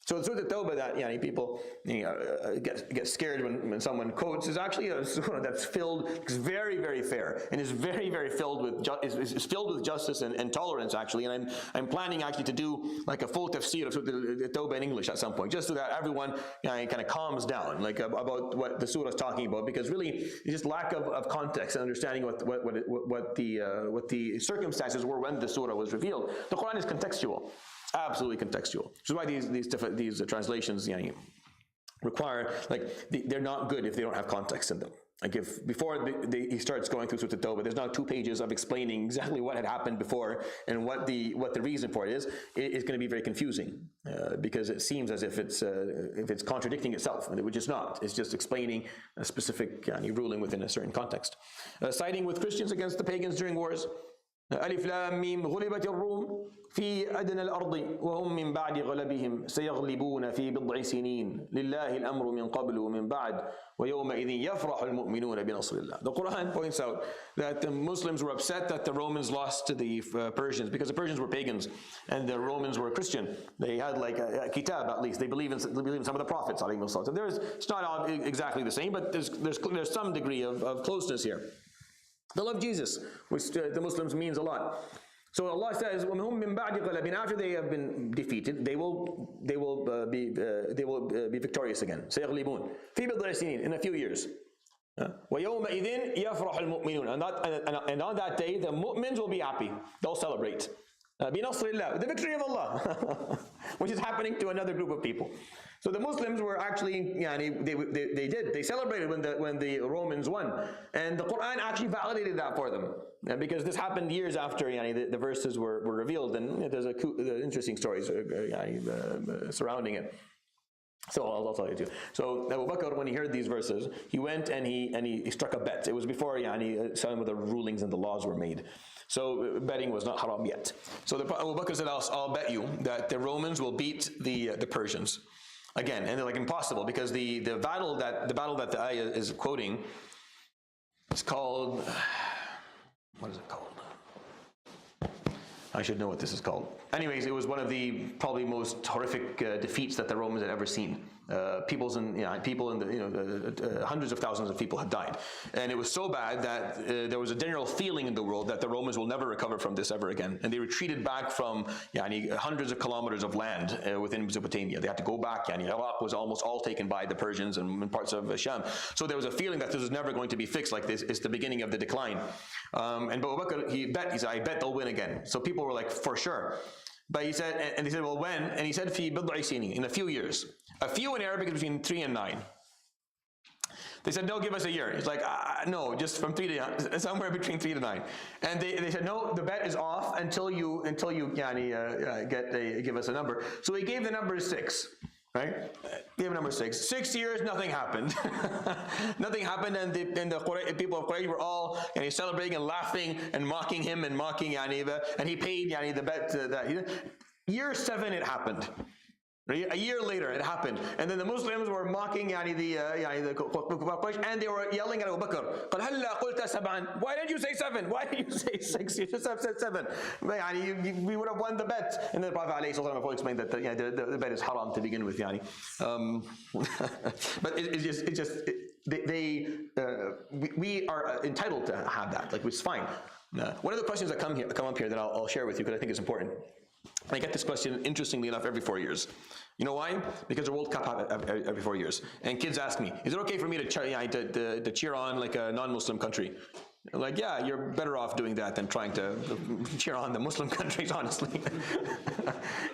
So through the Tawbah that people get scared when someone quotes is actually a surah that's filled, is very, very fair, and is very, very filled with is filled with justice and tolerance actually. And I'm planning actually to do like a full tafsir of the Tawbah in English at some point, just so that everyone kind of calms down about what the surah is talking about, because really it's just lack of context and understanding what the circumstances were when the surah was revealed. The Quran is contextual. Absolutely contextual. Which is why these translations require, they're not good if they don't have context in them. Like if before he starts going through Surah At-Tawbah, there's now 2 pages of explaining exactly what had happened before and what the reason for it is. It's going to be very confusing because it seems as if it's contradicting itself, and which is not. It's just explaining a specific ruling within a certain context. Siding with Christians against the pagans during wars. ألف لام ميم غلبت الروم في أدنى الأرض وهم من بعد غلبهم سيغلبون في بضع سنين لله الأمر من قبل ومن بعد ويومئذ يفرح المؤمنون بنصر الله. The Quran points out that the Muslims were upset that the Romans lost to the Persians because the Persians were pagans and the Romans were Christian. They had like a kitab at least. They believe in some of the prophets. It's not exactly the same, but there's some degree of closeness here. They love Jesus, which the Muslims means a lot. So Allah says, after they have been defeated, they will be victorious again. In a few years. And on that day, the mu'mins will be happy. They'll celebrate. The victory of Allah, which is happening to another group of people. So the Muslims were actually, they celebrated when the Romans won, and the Quran actually validated that for them, because this happened years after the verses were revealed, and there's interesting stories surrounding it. So I'll tell you too. So Abu Bakr, when he heard these verses, he went and he struck a bet. It was before some of the rulings and the laws were made. So betting was not haram yet. So Abu Bakr said, I'll bet you that the Romans will beat the Persians. Again, and they're like, impossible, because the battle that the ayah is quoting is called, what is it called? I should know what this is called. Anyways, it was one of the probably most horrific defeats that the Romans had ever seen. Hundreds of thousands of people had died, and it was so bad that there was a general feeling in the world that the Romans will never recover from this ever again, and they retreated back from hundreds of kilometers of land within Mesopotamia. They had to go back. Iraq was almost all taken by the Persians and parts of Sham. So there was a feeling that this was never going to be fixed like this. It's the beginning of the decline. And Abu Bakr, he said, I bet they'll win again. So people were like, for sure. But he said, and they said, well, when? And he said, fi bid'i sinin, in a few years. A few in Arabic is between 3 and 9. They said, no, give us a year. He's like, no, just from 3 to somewhere between 3 to 9. And they said, no, the bet is off until you give us a number. So he gave the number 6. Right? Gave number 6. 6 years, nothing happened. Nothing happened, and the people of Quraysh were all celebrating and laughing and mocking him and mocking and he paid the bet that year 7 it happened. A year later it happened, and then the Muslims were mocking the Quraysh, and they were yelling at Abu Bakr, why didn't you say 7? Why did you say 6? You just have said 7. We would have won the bet. And then the Prophet ﷺ explained that the bet is haram to begin with. But we are entitled to have that. Like, it's fine. One of the questions that come up here that I'll share with you, because I think it's important. I get this question, interestingly enough, every 4 years. You know why? Because the World Cup every 4 years. And kids ask me, is it okay for me to cheer on like a non-Muslim country? Like, yeah, you're better off doing that than trying to cheer on the Muslim countries, honestly.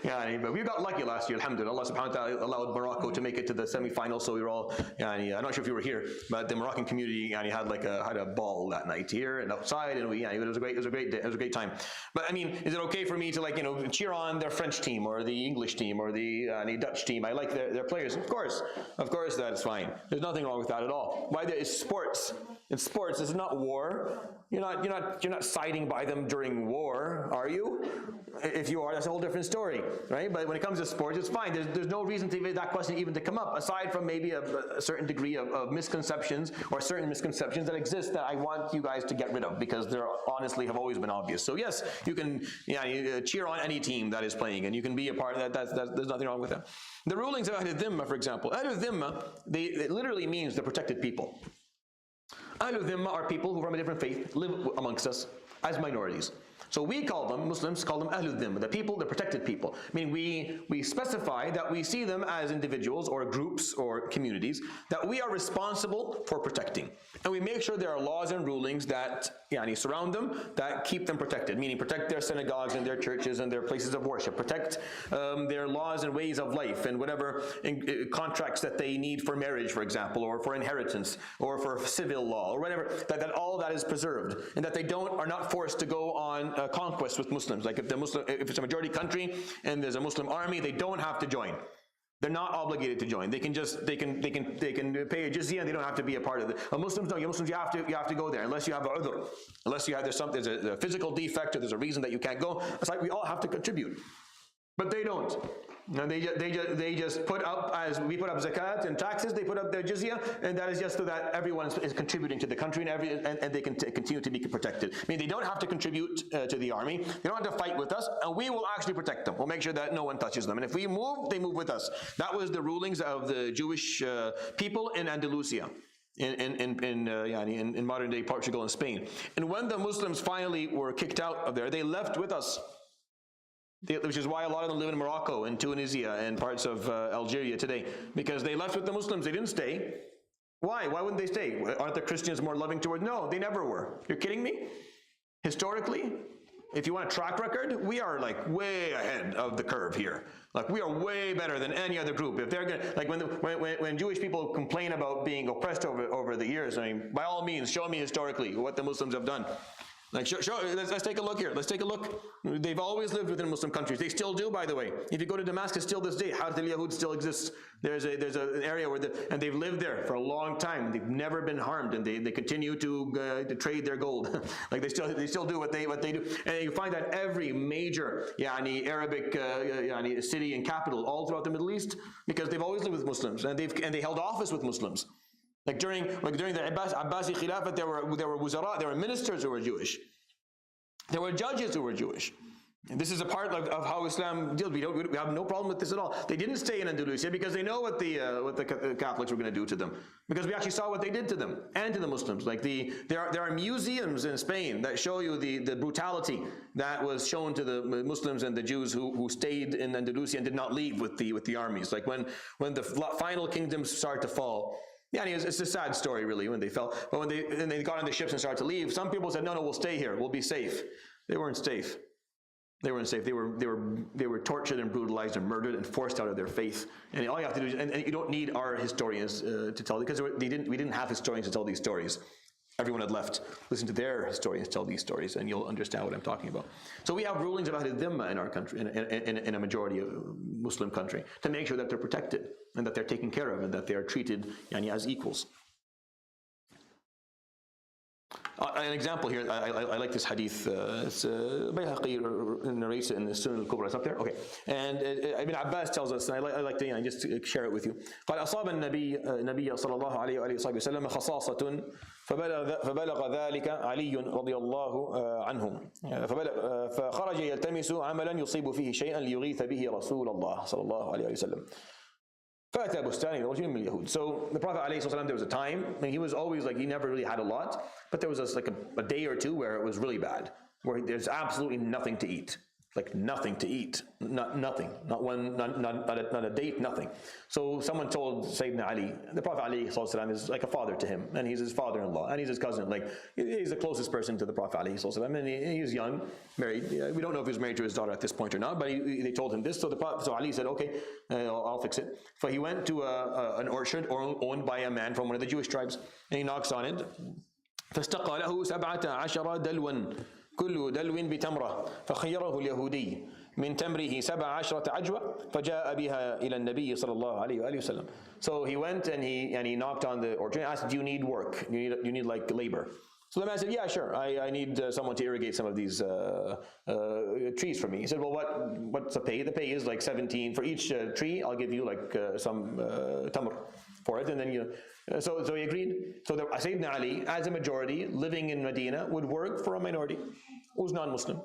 But we got lucky last year, alhamdulillah. Allah subhanahu wa ta'ala allowed Morocco to make it to the semi-final, so we were all, I'm not sure if you were here, but the Moroccan community had a ball that night here and outside, and it was a great time. But I mean, is it okay for me to cheer on their French team or the English team or the Dutch team? I like their players. Of course that's fine. There's nothing wrong with that at all. Why? It's sports. It's sports. This is not war. You're not siding by them during war, are you? If you are, that's a whole different story, right? But when it comes to sports, it's fine. There's no reason to that question even to come up, aside from maybe a certain degree of misconceptions or certain misconceptions that exist that I want you guys to get rid of, because they honestly have always been obvious. So yes, you can cheer on any team that is playing, and you can be a part of that. There's nothing wrong with that. The rulings of Ahl al-Dhimma, for example, Ahl al-Dhimma, it literally means the protected people. Ahl al-Dhimma are people who from a different faith live amongst us as minorities. So we call them, Muslims call them Ahl al-Dhimma, the protected people. I mean, we specify that we see them as individuals or groups or communities that we are responsible for protecting. And we make sure there are laws and rulings that surround them, that keep them protected, meaning protect their synagogues and their churches and their places of worship, protect their laws and ways of life and whatever contracts that they need for marriage, for example, or for inheritance, or for civil law, or whatever, that all that is preserved, and that they are not forced to go on conquest with Muslims. Like if it's a majority country and there's a Muslim army, they don't have to join. They're not obligated to join. They can pay a jizya, and they don't have to be a part of it. Muslims don't. Muslims, you have to go there unless you have a udhr, unless there's a physical defect or there's a reason that you can't go. It's like we all have to contribute, but they don't. And they just put up, as we put up zakat and taxes, they put up their jizya, and that is just so that everyone is contributing to the country, and they can continue to be protected. I mean, they don't have to contribute to the army. They don't have to fight with us, and we will actually protect them. We'll make sure that no one touches them. And if we move, they move with us. That was the rulings of the Jewish people in Andalusia. In modern day Portugal and Spain. And when the Muslims finally were kicked out of there, they left with us. Which is why a lot of them live in Morocco and Tunisia and parts of Algeria today, because they left with the Muslims. They didn't stay. Why? Why wouldn't they stay? Aren't the Christians more loving towards? No, they never were. You're kidding me? Historically, if you want a track record, we are like way ahead of the curve here. Like, we are way better than any other group. If they're gonna, like when Jewish people complain about being oppressed over the years, I mean, by all means, show me historically what the Muslims have done. Like, let's take a look here. Let's take a look. They've always lived within Muslim countries. They still do, by the way. If you go to Damascus, still this day, Harat al-Yahud still exists. There's an area where and they've lived there for a long time. They've never been harmed, and they continue to trade their gold. Like they still do what they do. And you find that every major Arabic city and capital all throughout the Middle East, because they've always lived with Muslims, and they held office with Muslims. Like during the Abbasi Khilafat, there were wuzara, there were ministers who were Jewish. There were judges who were Jewish. And this is a part of how Islam deals. We have no problem with this at all. They didn't stay in Andalusia because they know what the Catholics were going to do to them. Because we actually saw what they did to them and to the Muslims. Like there are museums in Spain that show you the brutality that was shown to the Muslims and the Jews who stayed in Andalusia and did not leave with the armies. Like when the final kingdoms started to fall. Yeah, it's a sad story, really, when they fell. But when they got on the ships and started to leave, some people said, "No, we'll stay here. We'll be safe." They weren't safe. They weren't safe. They were tortured and brutalized and murdered and forced out of their faith. And all you have to do is, and you don't need our historians to tell, because we didn't have historians to tell these stories. Everyone had left. Listen to their historians tell these stories, and you'll understand what I'm talking about. So we have rulings of Ahl al-Dhimma in our country, in a majority of Muslim country, to make sure that they're protected and that they're taken care of and that they are treated as equals. An example here, I like this hadith. It's Bayhaqi narrates it in the Sunan al-Kubra. It's up there? Okay. And Ibn Abbas tells us, and I like to just share it with you. قال أصاب النبي صلى الله عليه وآله وسلم خصاصة فبلغ ذلك علي رضي الله عنه فخرج يلتمس عملا يصيب فيه شيئا ليغيث به رسول الله صلى الله عليه وسلم. So the Prophet ﷺ, there was a time, and he was always like, he never really had a lot, but there was a day or two where it was really bad, where there's absolutely nothing to eat. Like nothing to eat, nothing, not a date, nothing. So someone told Sayyidina Ali, the Prophet ﷺ is like a father to him, and he's his father-in-law, and he's his cousin. Like he's the closest person to the Prophet ﷺ, and he's young, married. We don't know if he was married to his daughter at this point or not, but they told him this. So Ali said, "Okay, I'll fix it." So he went to an orchard owned by a man from one of the Jewish tribes, and he knocks on it. فاستقى له 17 دلوا كل دلو بتمرة فخيره اليهودي من تمره 17 عجوة فجاء بها إلى النبي صلى الله عليه وآله وسلم. So he went and he knocked on the orchard and asked, "Do you need work? You need like labor?" So the man said, "Yeah, sure. I need someone to irrigate some of these trees for me." He said, "Well, what's the pay?" The pay is like 17 for each tree. I'll give you like some tamr for it, and then so he agreed. So Sayyidina Ali, as a majority living in Medina, would work for a minority who was non-Muslim.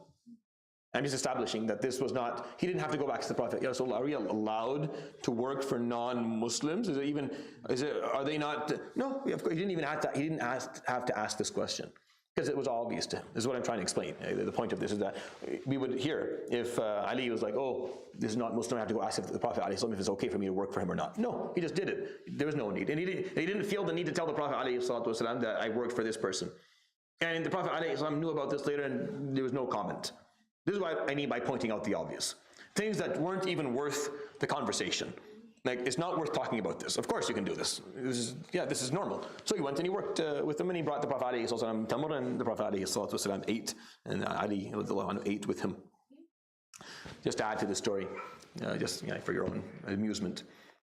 And he's establishing that this was not, he didn't have to go back to the Prophet. Ya Rasulullah, are we allowed to work for non-Muslims? Are they not? No, of course, he didn't have to ask this question, because it was obvious to him. This is what I'm trying to explain. The point of this is that we would hear if Ali was like, "Oh, this is not Muslim, I have to go ask the Prophet ﷺ if it's okay for me to work for him or not." No, he just did it. There was no need. And he didn't feel the need to tell the Prophet ﷺ that I worked for this person. And the Prophet ﷺ knew about this later, and there was no comment. This is what I mean by pointing out the obvious. Things that weren't even worth the conversation. Like, it's not worth talking about this. Of course you can do this. This is normal. So he went and he worked with them, and he brought the Prophet ﷺ tamr, and the Prophet ﷺ ate, and Ali ate with him. Just to add to the story, for your own amusement.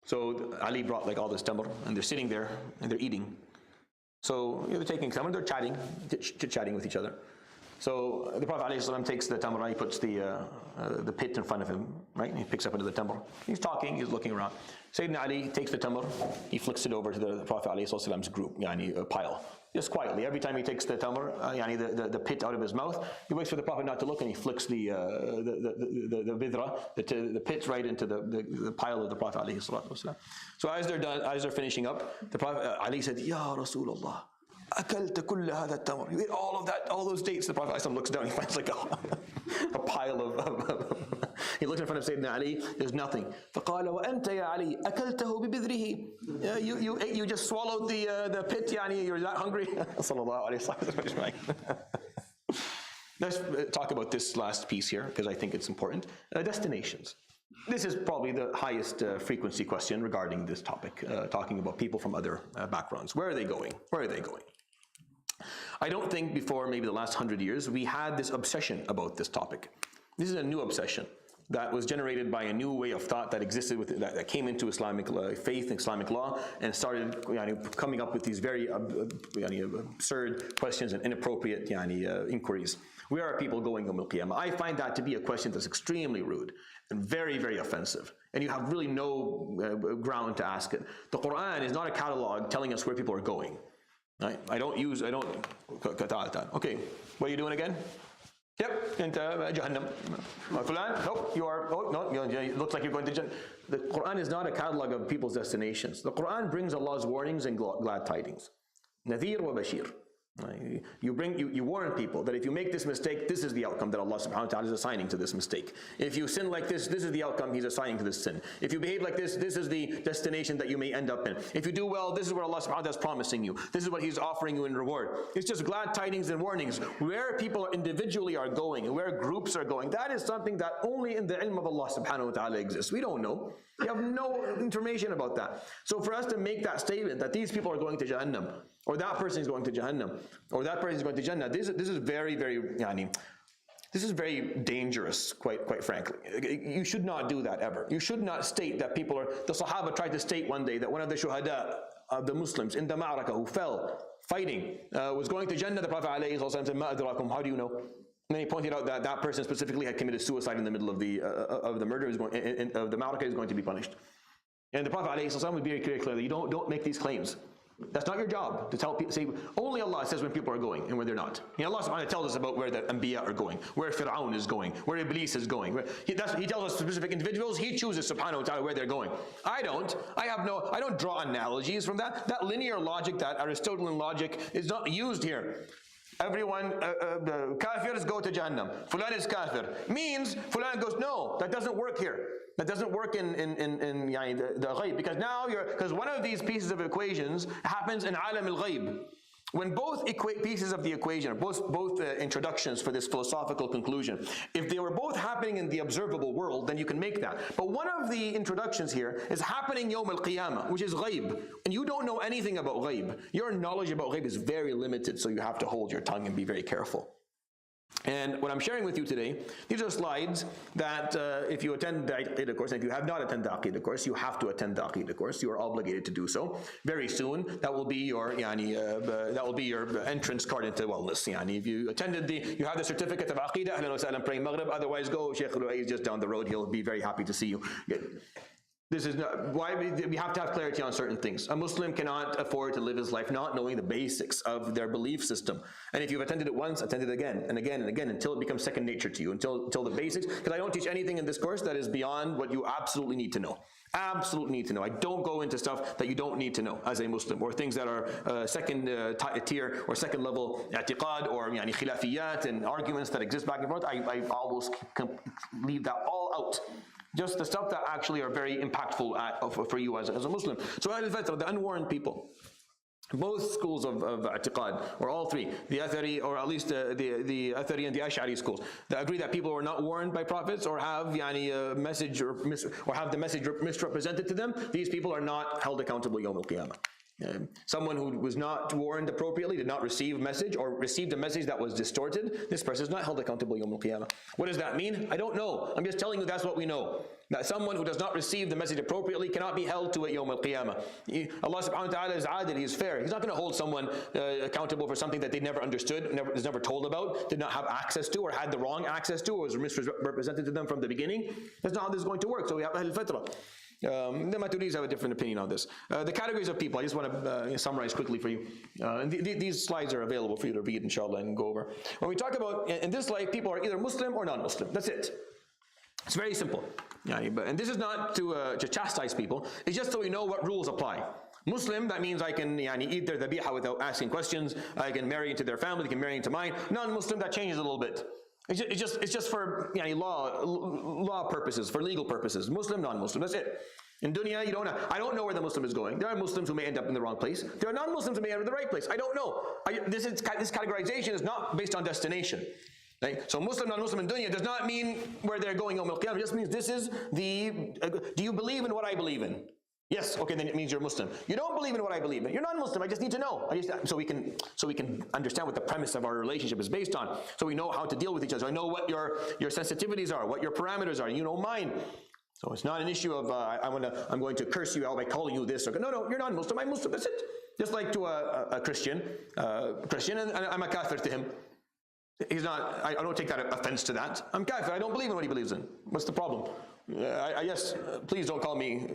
So Ali brought like all this tamr, and they're sitting there, and they're eating. So they're taking tamr, they're chatting, chit-chatting with each other. So the Prophet ﷺ takes the tamr, he puts the pit in front of him, right? And he picks up into the tamr. He's talking, he's looking around. Sayyidina Ali takes the tamr, he flicks it over to the Prophet ﷺ's group, a pile. Just quietly, every time he takes the tamr, the pit out of his mouth, he waits for the Prophet not to look, and he flicks the bidra, the pit right into the pile of the Prophet ﷺ. So as they're done, as they're finishing up, the Prophet Ali said, "Ya Rasulullah, أكلت كل هذا التمر." You ate all of that, all those dates. The Prophet ﷺ looks down, he finds like a pile of he looks in front of Sayyidina Ali, there's nothing. فقال وأنت يا علي أكلته ببذره. You just swallowed the pit, you're that hungry. صلى الله عليه وسلم. Let's talk about this last piece here, because I think it's important. Destinations. This is probably the highest frequency question regarding this topic, talking about people from other backgrounds. Where are they going? Where are they going? I don't think before maybe the last 100 years we had this obsession about this topic. This is a new obsession that was generated by a new way of thought that existed that came into Islamic faith and Islamic law and started coming up with these very absurd questions and inappropriate inquiries. Where are people going Yawm al-Qiyamah? I find that to be a question that's extremely rude and very, very offensive. And you have really no ground to ask it. The Quran is not a catalog telling us where people are going. Right? I don't. Okay, what are you doing again? Yep, into Jahannam. Fulan, nope, you are, oh, no, it looks like you're going to Jannah. The Quran is not a catalog of people's destinations. The Quran brings Allah's warnings and glad tidings. Nadhir wa Bashir. You warn people that if you make this mistake, this is the outcome that Allah subhanahu wa ta'ala is assigning to this mistake. If you sin like this, this is the outcome He's assigning to this sin. If you behave like this, this is the destination that you may end up in. If you do well, this is what Allah subhanahu wa ta'ala is promising you. This is what He's offering you in reward. It's just glad tidings and warnings. Where people individually are going and where groups are going, that is something that only in the ilm of Allah subhanahu wa ta'ala exists. We don't know. We have no information about that. So for us to make that statement that these people are going to Jahannam, or that person is going to Jahannam, or that person is going to Jannah, this is very, very, this is very dangerous, quite frankly. You should not do that ever. You should not state that people are, the Sahaba tried to state one day that one of the shuhada of the Muslims in the Ma'rakah who fell fighting was going to Jannah. The Prophet ﷺ said, "Ma adrakum," how do you know? And then he pointed out that that person specifically had committed suicide in the middle of the murder, of the Ma'rakah, is going to be punished. And the Prophet ﷺ was very clear that you don't make these claims. That's not your job to tell people. Say, only Allah says when people are going and where they're not. Allah subhanahu wa ta'ala tells us about where the Anbiya are going, where Fir'aun is going, where Iblis is going. He tells us specific individuals. He chooses subhanahu wa ta'ala where they're going. I don't draw analogies from that. That linear logic, that Aristotelian logic is not used here. Everyone, the kafirs go to Jahannam. Fulan is kafir. Means Fulan goes, no, that doesn't work here. That doesn't work in the ghaib. Because now because one of these pieces of equations happens in alam al-ghaib. When both pieces of the equation, both introductions for this philosophical conclusion, if they were both happening in the observable world, then you can make that. But one of the introductions here is happening Yawm al-Qiyamah, which is ghaib. And you don't know anything about ghaib. Your knowledge about ghaib is very limited, so you have to hold your tongue and be very careful. And what I'm sharing with you today, these are slides that if you attend the Aqidah course, and if you have not attended the Aqidah course, you have to attend the Aqidah course. You are obligated to do so. Very soon, that will be your entrance card into wellness. If you attended you have the certificate of Aqidah, ahlan wa sahlan, praying Maghrib. Otherwise, go. Sheikh Ru'ay is just down the road. He'll be very happy to see you. This is not why we have to have clarity on certain things. A Muslim cannot afford to live his life not knowing the basics of their belief system. And if you've attended it once, attend it again and again and again until it becomes second nature to you, until the basics. Because I don't teach anything in this course that is beyond what you absolutely need to know. Absolutely need to know. I don't go into stuff that you don't need to know as a Muslim, or things that are second tier or second level i'tiqad or khilafiyat and arguments that exist back and forth. I always leave that all out. Just the stuff that actually are very impactful for you as a Muslim. So the unwarned people. Both schools of i'tiqad, or all three, the Athari, or at least the Athari and the Ash'ari schools, that agree that people are not warned by prophets or have a message or have the message misrepresented to them. These people are not held accountable Yawm al-Qiyamah. Someone who was not warned appropriately, did not receive a message, or received a message that was distorted, this person is not held accountable Yawm al-Qiyamah. What does that mean? I don't know. I'm just telling you that's what we know. That someone who does not receive the message appropriately cannot be held to it Yawm al-Qiyamah. Allah subhanahu wa ta'ala is adil, He is fair. He's not going to hold someone accountable for something that they never understood, was never told about, did not have access to, or had the wrong access to, or was misrepresented to them from the beginning. That's not how this is going to work. So we have Ahl al-Fatra. The Maturidis have a different opinion on this. The categories of people, I just want to summarize quickly for you. And these slides are available for you to read, inshallah, and go over. When we talk about, in this life, people are either Muslim or non-Muslim. That's it. It's very simple. And this is not to chastise people. It's just so we know what rules apply. Muslim, that means I can eat their dhabiha without asking questions. I can marry into their family. They can marry into mine. Non-Muslim, that changes a little bit. It's just for law purposes, for legal purposes. Muslim, non-Muslim, that's it. In dunya, I don't know where the Muslim is going. There are Muslims who may end up in the wrong place. There are non-Muslims who may end up in the right place. I don't know. This categorization is not based on destination. Right? So Muslim, non-Muslim in dunya does not mean where they're going Yawm al-Qiyamah. It just means this is do you believe in what I believe in? Yes, okay, then it means you're Muslim. You don't believe in what I believe in. You're non-Muslim. I just need to know. So we can understand what the premise of our relationship is based on. So we know how to deal with each other. So I know what your sensitivities are, what your parameters are. You know mine. So it's not an issue of I'm going to curse you out by calling you this. Or no, you're non-Muslim. I'm Muslim. That's it. Just like to a Christian, and I'm a kafir to him. He's not. I don't take that offense to that. I'm kafir. I don't believe in what he believes in. What's the problem? Yes. Please don't call me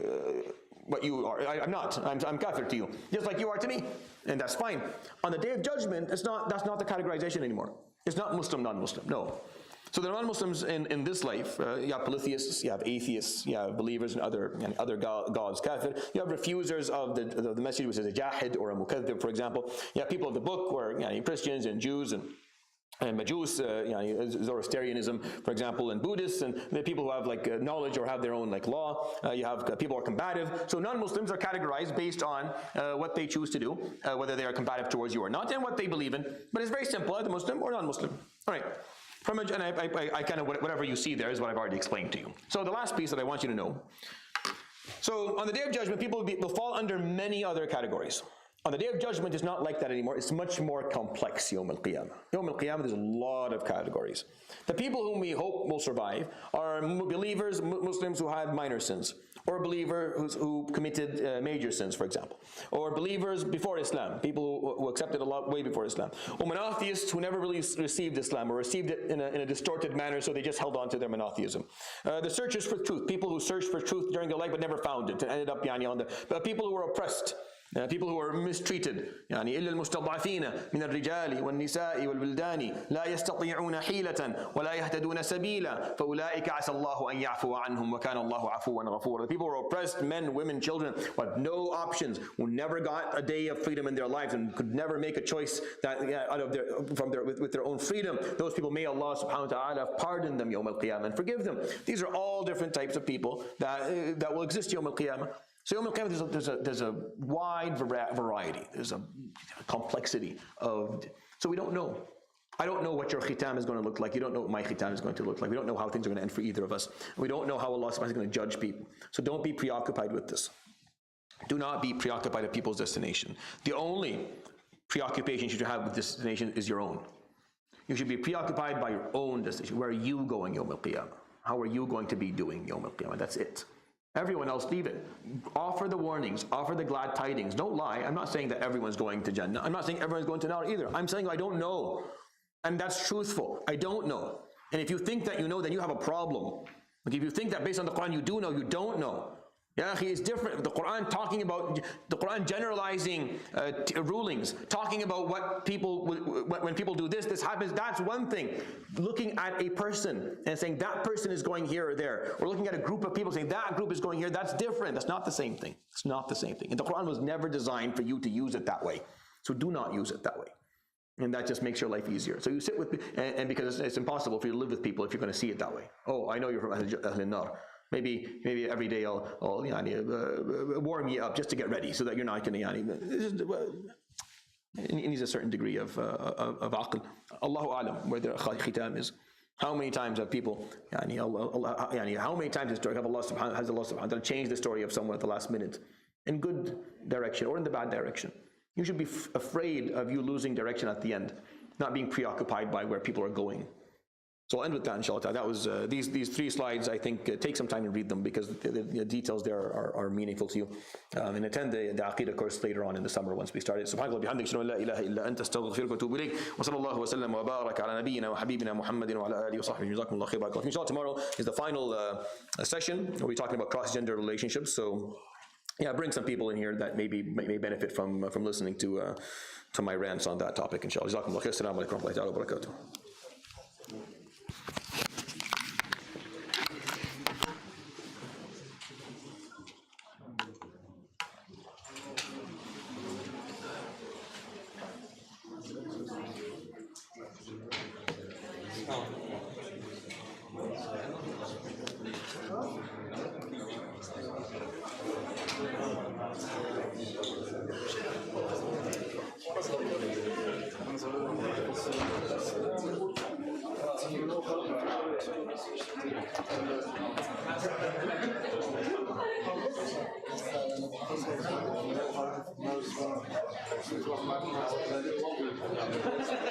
what you are. I'm not. I'm kafir to you, just like you are to me, and that's fine. On the Day of Judgment, that's not the categorization anymore. It's not Muslim, non-Muslim. No. So the non-Muslims in this life, you have polytheists, you have atheists, you have believers in other gods, kafir. You have refusers of the message, which is a jahid or a mukaddib, for example. You have people of the book, who are Christians and Jews and Majus, Zoroastrianism, for example, and Buddhists, and the people who have knowledge or have their own law. You have people who are combative. So non-Muslims are categorized based on what they choose to do, whether they are combative towards you or not, and what they believe in. But it's very simple: either Muslim or non-Muslim. All right. And I kind of whatever you see there is what I've already explained to you. So the last piece that I want you to know. So on the Day of Judgment, people will fall under many other categories. On the Day of Judgment, it's not like that anymore. It's much more complex, Yawm al-Qiyamah. Yawm al-Qiyamah, there's a lot of categories. The people whom we hope will survive are believers, Muslims who had minor sins, or a believer who committed major sins, for example, or believers before Islam, people who accepted Allah way before Islam, or monotheists who never really received Islam or received it in a distorted manner, so they just held on to their monotheism. The searchers for truth, people who searched for truth during their life but never found it and ended up on the people who were oppressed. People who are mistreated يعني إلا المستضعفين من الرجال والنساء والولدان لا يستطيعون حيلة ولا يهتدون سبيلا فأولئك عسى الله أن يعفو عنهم وكان الله عفوا غفورا. The people who are oppressed, men, women, children, who had no options, who never got a day of freedom in their lives and could never make a choice that with their own freedom. Those people, may Allah subhanahu wa ta'ala pardon them Yawm al-Qiyamah and forgive them. These are all different types of people that will exist Yawm al-Qiyamah. So Yawm al-Qiyamah, there's a wide variety. There's a complexity of. So we don't know. I don't know what your khitam is going to look like. You don't know what my khitam is going to look like. We don't know how things are going to end for either of us. We don't know how Allah subhanahu wa ta'ala is going to judge people. So don't be preoccupied with this. Do not be preoccupied with people's destination. The only preoccupation you should have with destination is your own. You should be preoccupied by your own destination. Where are you going Yawm al-Qiyamah? How are you going to be doing Yawm al-Qiyamah? That's it. Everyone else, leave it. Offer the warnings, offer the glad tidings. Don't lie. I'm not saying that everyone's going to Jannah. I'm not saying everyone's going to Nar either. I'm saying I don't know. And that's truthful. I don't know. And if you think that you know, then you have a problem. Like if you think that based on the Quran you do know, you don't know. Yeah, it's different. The Quran generalizing rulings, talking about what people, when people do this happens, that's one thing. Looking at a person and saying that person is going here or there, or looking at a group of people saying that group is going here, that's different. That's not the same thing. It's not the same thing. And the Quran was never designed for you to use it that way. So do not use it that way. And that just makes your life easier. So you sit with, and because it's impossible for you to live with people if you're going to see it that way. Oh, I know you're from Ahl al-Nar. Maybe every day I'll warm you up just to get ready, so that you're not going to. It needs a certain degree of aql. Allahu alam where the khitam is. How many times have people? How many times has Allah subhanahu wa ta'ala changed the story of someone at the last minute, in good direction or in the bad direction? You should be afraid of you losing direction at the end, not being preoccupied by where people are going. So I'll end with that, inshallah. That was these 3 slides. I think take some time to read them, because the details there are meaningful to you. And attend the Aqeedah course later on in the summer once we start it. Subhanallah bihamdik, shalla la ilaha illa anta, astaghfiruka wa atubu ilayk. Wa sallallahu wa sallam wa baraka ala nabiyyina wa habibina Muhammadin wa ala alihi wa sahbihi. Jazakumullahu khairan. Barakallahu. Inshallah, tomorrow is the final session. We'll be talking about cross-gender relationships. So yeah, bring some people in here that may benefit from listening to my rants on that topic. Inshallah. Jazakumullahu khairan. Assalamu alaikum wa rahmatullahi wa barakatuh.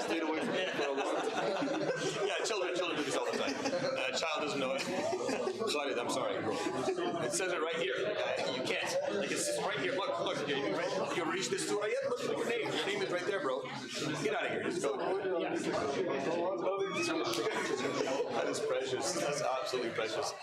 Stayed away from it. Yeah, children do this all the time. A child doesn't know it. Khalid, I'm sorry. It says it right here. You can't. Like it's right here. Look. You reach this door yet? Look at your name. Your name is right there, bro. Get out of here. Just go. That is precious. That's absolutely precious.